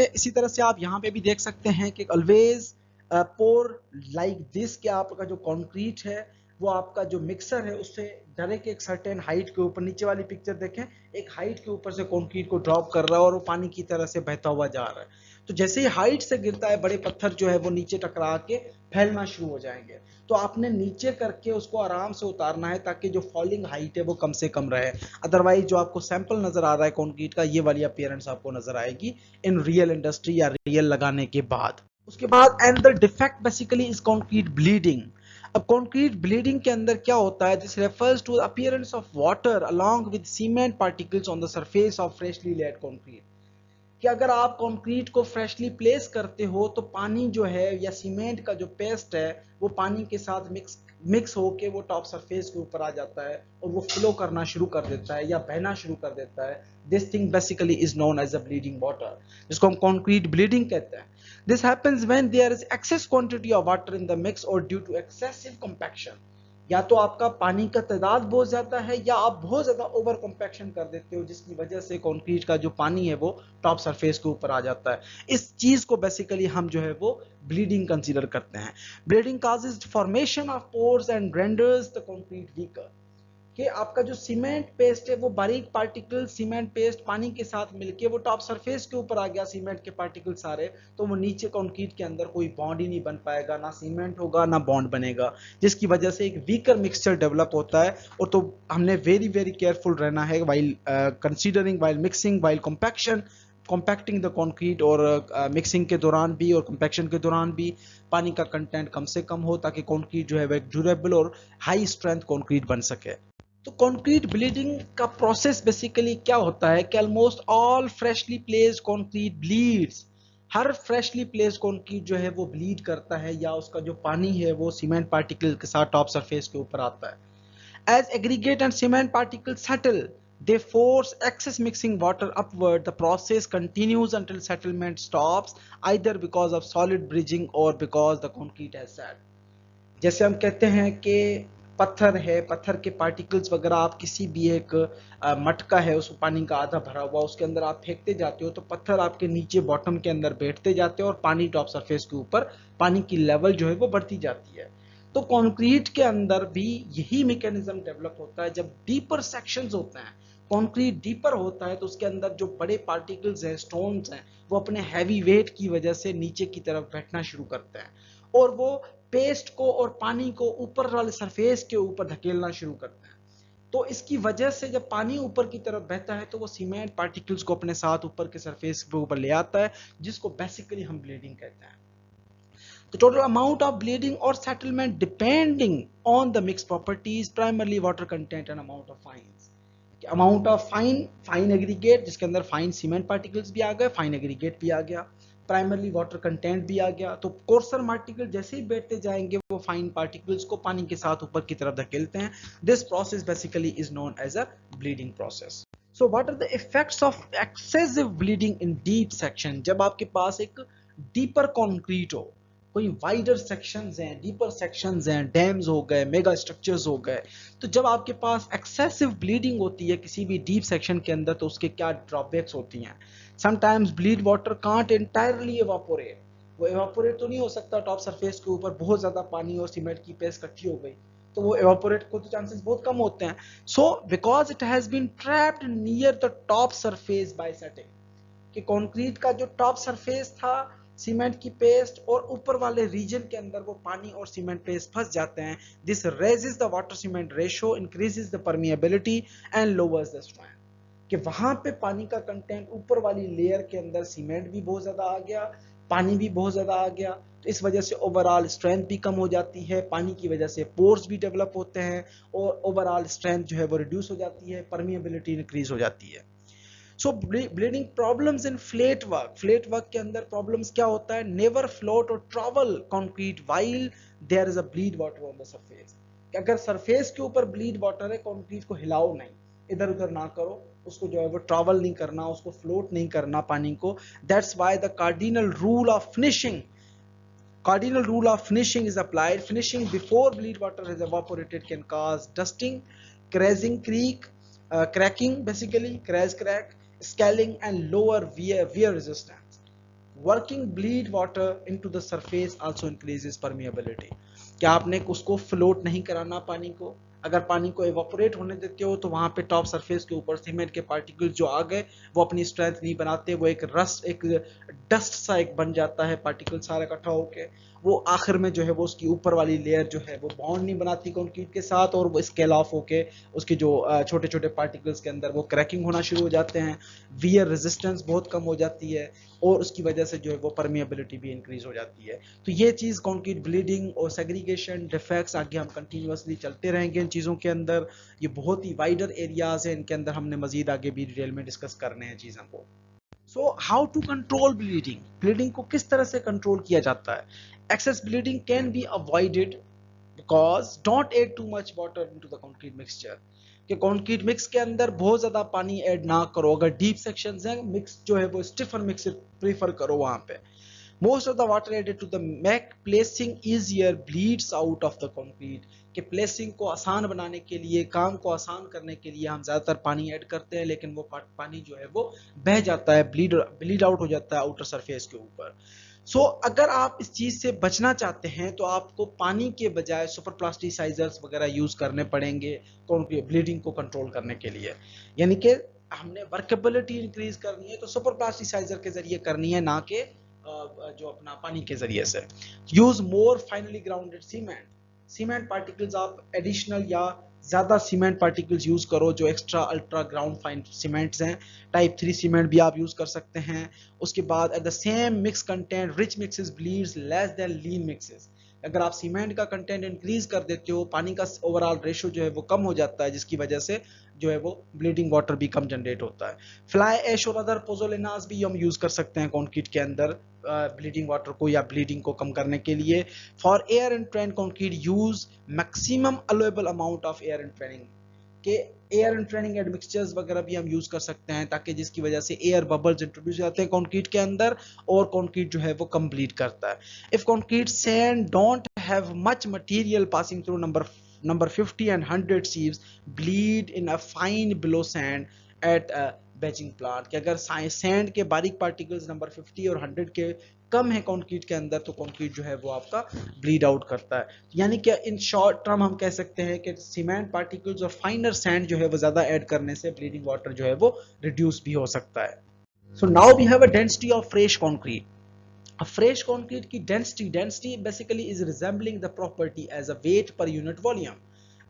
इसी तरह से आप यहाँ पे भी देख सकते हैं कि ऑलवेज पोर लाइक दिस, कि आपका जो कंक्रीट है वो आपका जो मिक्सर है उससे डायरेक्ट एक सर्टेन हाइट के ऊपर, नीचे वाली पिक्चर देखें, एक हाइट के ऊपर से कंक्रीट को ड्रॉप कर रहा है और वो पानी की तरह से बहता हुआ जा रहा है। तो जैसे ही हाइट से गिरता है बड़े पत्थर जो है वो नीचे टकरा के फैलना शुरू हो जाएंगे, तो आपने नीचे करके उसको आराम से उतारना है ताकि जो फॉलिंग हाइट है वो कम से कम रहे। अदरवाइज जो आपको सैंपल नजर आ रहा है कंक्रीट का, ये वाली अपीयरेंस आपको नजर आएगी इन रियल इंडस्ट्री या रियल लगाने के बाद। उसके बाद and the defect basically is concrete bleeding. अब कंक्रीट ब्लीडिंग के अंदर क्या होता है, this refers to appearance of water along with cement particles on the surface of freshly laid concrete, कि अगर आप कंक्रीट को फ्रेशली प्लेस करते हो तो पानी जो है या सीमेंट का जो पेस्ट है वो पानी के साथ मिक्स होके वो टॉप सरफेस के ऊपर आ जाता है और वो फ्लो करना शुरू कर देता है या बहना शुरू कर देता है। This thing basically is known as a bleeding water, जिसको हम कंक्रीट ब्लीडिंग कहते हैं। This happens when there is excess quantity of water in the mix और ड्यू टू एक्सेसिव कंपैक्शन, या तो आपका पानी का तादाद बहुत ज्यादा है या आप बहुत ज्यादा ओवर कॉम्पैक्शन कर देते हो, जिसकी वजह से कंक्रीट का जो पानी है वो टॉप सरफेस के ऊपर आ जाता है। इस चीज को बेसिकली हम जो है वो ब्लीडिंग कंसीडर करते हैं। Bleeding causes formation of pores and renders the concrete weaker, कि आपका जो सीमेंट पेस्ट है वो बारीक पार्टिकल सीमेंट पेस्ट पानी के साथ मिलके वो टॉप सरफेस के ऊपर आ गया सीमेंट के पार्टिकल सारे, तो वो नीचे कंक्रीट के अंदर कोई बॉन्ड ही नहीं बन पाएगा, ना सीमेंट होगा ना बॉन्ड बनेगा, जिसकी वजह से एक वीकर मिक्सचर डेवलप होता है। और तो हमने वेरी वेरी केयरफुल रहना है while considering, while mixing, while compacting the concrete, और मिक्सिंग के दौरान भी और कॉम्पैक्शन के दौरान भी पानी का कंटेंट कम से कम हो, ताकि कंक्रीट जो है वो एक ड्यूरेबल और हाई स्ट्रेंथ कंक्रीट बन सके। तो कंक्रीट ब्लीडिंग का प्रोसेस बेसिकली क्या होता है कि almost all freshly placed concrete bleeds, हर फ्रेशली प्लेस्ड कंक्रीट जो है वो ब्लीड करता है या उसका जो पानी है वो सीमेंट पार्टिकल के साथ टॉप सरफेस के ऊपर आता है। As aggregate and cement particles settle, they force excess mixing water upward. The process continues until settlement stops, either because of solid bridging or because the concrete has set. जैसे हम कहते हैं कि पत्थर है, पत्थर के पार्टिकल्स वगैरह आप किसी भी एक मटका है, उसमें पानी का आधा भरा हुआ, उसके अंदर आप फेंकते जाते हो तो पत्थर आपके नीचे बॉटम के अंदर बैठते जाते हैं और पानी टॉप सरफेस के ऊपर पानी की लेवल जो है वो बढ़ती जाती है। तो कंक्रीट के अंदर भी यही मैकेनिज्म डेवलप होता है। जब डीपर सेक्शंस होते हैं, कंक्रीट डीपर होता है, तो उसके अंदर जो बड़े पार्टिकल्स हैं, स्टोन्स हैं, वो अपने हैवी वेट की वजह से नीचे की तरफ बैठना शुरू करते हैं और वो पेस्ट को और पानी को ऊपर वाले सरफेस के ऊपर धकेलना शुरू करते हैं। तो इसकी वजह से जब पानी ऊपर की तरफ बहता है तो वो सीमेंट पार्टिकल्स को अपने साथ ऊपर के सरफेस के ऊपर ले आता है, जिसको बेसिकली हम ब्लीडिंग कहते हैं। The total amount of bleeding or settlement depending on the mixed properties, primarily water content and amount of fines. Amount of fine aggregate, जिसके अंदर फाइन सीमेंट पार्टिकल्स भी आ गए, फाइन एग्रीगेट भी आ गया, प्राइमरली वाटर कंटेंट भी आ गया। तो courser particle जैसे ही बैठते जाएंगे वो फाइन पार्टिकल्स को पानी के साथ ऊपर की तरफ धकेलते हैं। This process basically is known as a bleeding process. So what are the effects of excessive bleeding in deep section? जब आपके पास एक डीपर कॉन्क्रीट हो, कोई वाइडर सेक्शंस हैं, डीपर सेक्शंस हैं, डैम्स हो गए, मेगा स्ट्रक्चर्स हो गए, तो जब आपके पास एक्सेसिव ब्लीडिंग होती है किसी भी डीप सेक्शन के अंदर तो उसके क्या ड्रॉबैक्स होती हैं? Sometimes bleed water can't entirely evaporate. वो एवापोरेट तो नहीं हो सकता, टॉप सरफेस के ऊपर बहुत ज्यादा पानी और सीमेंट की पेस्ट इकट्ठी हो गई तो वो एवापोरेट को तो चांसेस बहुत कम होते हैं। So because it has been trapped near the top surface by setting, कि कंक्रीट का जो टॉप सरफेस था, सीमेंट की पेस्ट और ऊपर वाले रीजन के अंदर वो पानी और सीमेंट पेस्ट फंस जाते हैं। This raises the water cement ratio, increases the permeability and lowers the strength. कि वहां पे पानी का कंटेंट ऊपर वाली लेयर के अंदर सीमेंट भी बहुत ज्यादा आ गया, पानी भी बहुत ज्यादा आ गया, तो इस वजह से ओवरऑल स्ट्रेंथ भी कम हो जाती है, पानी की वजह से पोर्स भी डेवलप होते हैं और ओवरऑल स्ट्रेंथ जो है वो रिड्यूस हो जाती है, परमिएबिलिटी इंक्रीज हो जाती है। So bleeding problems in flat work, flat work के अंदर प्रॉब्लम्स क्या होता है? नेवर फ्लोट और trowel concrete while there is a bleed water on the surface. कि अगर सरफेस के ऊपर ब्लीड वाटर है, कंक्रीट को हिलाओ नहीं, इधर उधर ना करो, उसको जो है वो ट्रैवल नहीं करना, उसको फ्लोट नहीं करना पानी को। That's why the cardinal rule of finishing, cardinal rule of finishing is applied. Finishing before bleed water has evaporated can cause dusting, cracking, basically crack, scaling and lower wear resistance. Working bleed water into the surface also increases permeability. क्या आपने उसको float नहीं कराना पानी को, अगर पानी को एवापोरेट होने देते हो तो वहां पे टॉप सरफेस के ऊपर सीमेंट के पार्टिकल्स जो आ गए वो अपनी स्ट्रेंथ नहीं बनाते, वो एक रस्ट, एक डस्ट सा एक बन जाता है, पार्टिकल सारा इकट्ठा होके वो आखिर में जो है वो उसकी ऊपर वाली लेयर जो है वो बॉन्ड नहीं बनाती कंक्रीट के साथ और वो स्केल ऑफ होके उसके जो छोटे छोटे पार्टिकल्स के अंदर वो क्रैकिंग होना शुरू हो जाते हैं, वियर रेजिस्टेंस बहुत कम हो जाती है और उसकी वजह से जो है वो परमिएबिलिटी भी इंक्रीज हो जाती है। तो ये चीज कंक्रीट ब्लीडिंग और सेग्रीगेशन डिफेक्ट्स आगे हम कंटिन्यूअसली चलते रहेंगे इन चीजों के अंदर। ये बहुत ही वाइडर एरियाज है, इनके अंदर हमने मजीद आगे भी डिटेल में डिस्कस करने हैं चीजों को। So how to control bleeding, bleeding को किस तरह से कंट्रोल किया जाता है? Excess bleeding can be avoided because don't add too much water into the concrete mixture. कि कंक्रीट मिक्स के अंदर बहुत ज्यादा पानी ऐड ना करो, अगर डीप सेक्शंस हैं मिक्स जो है वो स्टिफर मिक्स प्रीफर करो वहां पे। Most of the water added to the make placing easier bleeds out of the concrete. कि प्लेसिंग को आसान बनाने के लिए, काम को आसान करने के लिए हम ज्यादातर पानी ऐड करते हैं, लेकिन वो पानी जो है वो बह जाता है, ब्लीड आउट हो जाता है आउटर सरफेस के ऊपर। सो अगर आप इस चीज से बचना चाहते हैं तो आपको पानी के बजाय सुपर प्लास्टिसाइजर्स वगैरह यूज करने पड़ेंगे ब्लीडिंग को कंट्रोल करने के लिए। यानी कि हमने वर्केबिलिटी इंक्रीज करनी है तो सुपर प्लास्टिसाइजर के जरिए करनी है, ना कि जो अपना पानी के जरिए से। Use more finally grounded cement, cement particles आप एडिशनल या ज्यादा सीमेंट पार्टिकल्स यूज करो जो extra ultra ground fine cements हैं, टाइप 3 सीमेंट भी आप यूज कर सकते हैं। उसके बाद at the same mix content rich mixes bleeds less than lean mixes. अगर आप सीमेंट का कंटेंट इंक्रीज कर देते हो, पानी का ओवरऑल रेशियो जो है वो कम हो जाता है, जिसकी वजह से जो है वो ब्लीडिंग वाटर भी कम जनरेट होता है। फ्लाई ऐश और अदर पोजोलिनास भी हम यूज कर सकते हैं कंक्रीट के अंदर ब्लीडिंग वाटर को या ब्लीडिंग को कम करने के लिए। For air entrained concrete use maximum allowable amount of air entraining, के एयर एंड ट्रेनिंग एडमिक्सचर्स वगैरह भी हम यूज कर सकते हैं, ताकि जिसकी वजह से एयर बबल्स इंट्रोड्यूस जाते हैं कंक्रीट के अंदर और कंक्रीट जो है वो कंप्लीट करता है। If concrete sand don't have much material passing through, number number 50 and 100 sieves bleed in a fine below sand at a batching plant। कि अगर सैंड के बारीक पार्टिकल्स नंबर 50 और 100 के कम है कंक्रीट के अंदर तो कंक्रीट जो है वो आपका ब्लीड आउट करता है। यानी कि इन शॉर्ट टर्म हम कह सकते हैं कि सीमेंट पार्टिकल्स और फाइनर सैंड जो है वो ज्यादा ऐड करने से ब्लीडिंग वाटर जो है वो रिड्यूस भी हो सकता है। So now we have a density of fresh concrete. Fresh concrete की density basically is resembling the property as a weight per unit volume.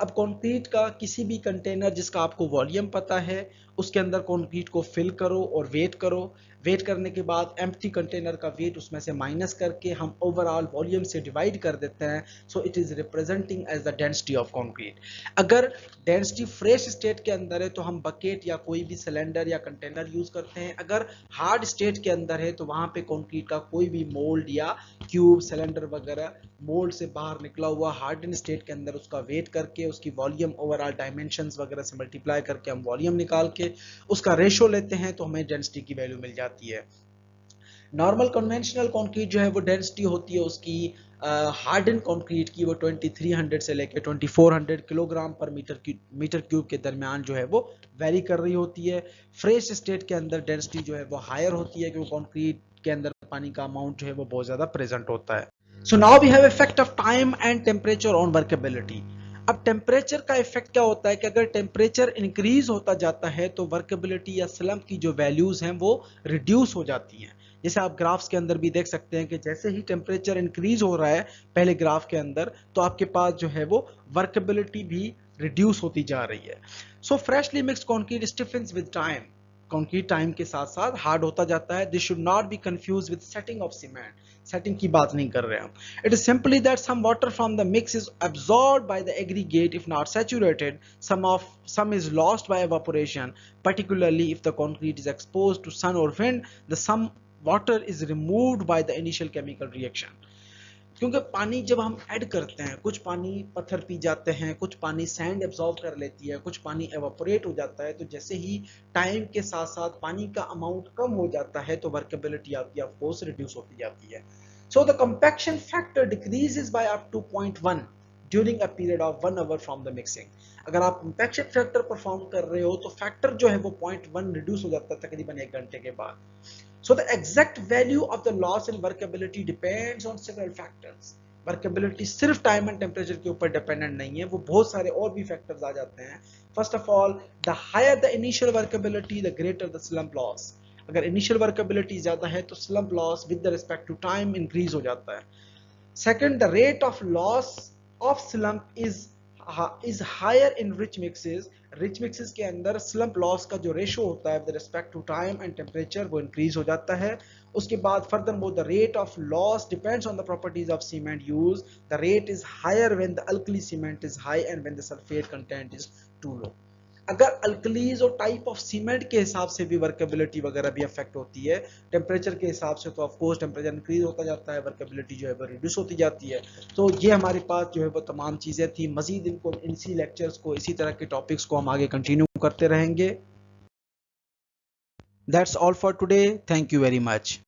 अब कंक्रीट का किसी भी कंटेनर जिसका आपको वॉल्यूम पता है उसके अंदर कंक्रीट को फिल करो और वेट करो। वेट करने के बाद एम्प्टी कंटेनर का वेट उसमें से माइनस करके हम ओवरऑल वॉल्यूम से डिवाइड कर देते हैं। So it is representing as the density of concrete. अगर डेंसिटी फ्रेश स्टेट के अंदर है तो हम बकेट या कोई भी सिलेंडर या कंटेनर यूज करते हैं। अगर हार्ड स्टेट के अंदर है तो वहां पे कंक्रीट का कोई भी मोल्ड या क्यूब सिलेंडर वगैरह मोल्ड से बाहर निकला हुआ हार्डन स्टेट के अंदर उसका वेट करके उसकी वॉल्यूम ओवरऑल डायमेंशंस वगैरह से मल्टीप्लाई करके हम वॉल्यूम निकाल के उसका रेशो लेते हैं तो हमें डेंसिटी की वैल्यू मिल जाती है। नॉर्मल कन्वेंशनल कंक्रीट जो है वो डेंसिटी होती है उसकी हार्डन कंक्रीट की वो 2300 से लेकर 2400 किलोग्राम पर मीटर क्यूब के दरमियान जो है वो वेरी कर रही होती है। फ्रेश स्टेट के अंदर डेंसिटी जो है वो हायर होती है क्योंकि कंक्रीट के अंदर पानी का अमाउंट जो है वो बहुत ज्यादा प्रेजेंट होता है। So now we have effect of time and temperature on workability. अब टेम्परेचर का इफेक्ट क्या होता है कि अगर टेम्परेचर इंक्रीज होता जाता है तो वर्केबिलिटी या स्लम्प की जो वैल्यूज हैं वो रिड्यूस हो जाती हैं। जैसे आप ग्राफ्स के अंदर भी देख सकते हैं कि जैसे ही टेम्परेचर इंक्रीज हो रहा है पहले ग्राफ के अंदर तो आपके पास जो है वो वर्केबिलिटी भी रिड्यूस होती जा रही है। So freshly mixed concrete stiffens with time. Concrete time के साथ साथ हार्ड होता जाता है। This should not be confuse with setting of cement. Setting की बात नहीं कर रहे हम। It is simply that some water from the mix is absorbed by the aggregate if not saturated, some is lost by evaporation, particularly if the concrete is exposed to sun or wind, the some water is removed by the initial chemical reaction। क्योंकि पानी जब हम add करते हैं कुछ पानी पत्थर P जाते हैं, कुछ पानी सैंड एब्जॉर्ब कर लेती है, कुछ पानी एवापोरेट हो जाता है, तो जैसे ही टाइम के साथ साथ पानी का अमाउंट कम हो जाता है तो वर्केबिलिटी आपकी ऑफ कोर्स रिड्यूस होती जाती है। So the compaction factor decreases by up to 0.1 during a period of 1 hour from the mixing. अगर आप कंपैक्शन फैक्टर परफॉर्म कर रहे हो तो फैक्टर जो है वो 0.1 रिड्यूस हो जाता है तकरीबन 1 घंटे के बाद। So the exact value of the loss in workability depends on several factors। Workability सिर्फ टाइम एंड टेम्परेचर के ऊपर डिपेंडेंट नहीं है, वो बहुत सारे और भी फैक्टर्स आ जाते हैं। First of all the higher the initial workability the greater the slump loss. अगर इनिशियल वर्केबिलिटी ज्यादा है तो slump loss with the respect to time increase हो जाता है। Second the rate of loss of slump is higher in rich mixes. Rich mixes के अंदर slump loss का जो रेशो होता है with respect to time and temperature वो इंक्रीज हो जाता है। उसके बाद furthermore the rate of loss depends on the properties of cement use. The rate is higher when the alkali cement is high and when the sulphate content is too low. अगर alkalis और type of cement के हिसाब से भी workability वगैरह भी affect होती है। टेम्परेचर के हिसाब से तो ऑफ कोर्स टेम्परेचर इंक्रीज होता जाता है, वर्केबिलिटी जो है वो रिड्यूस होती जाती है। तो ये हमारे पास जो है वो तमाम चीजें थी। मजीद इनको इसी लेक्चर्स को इसी तरह के टॉपिक्स को हम आगे कंटिन्यू करते रहेंगे। That's all for today. Thank you very much.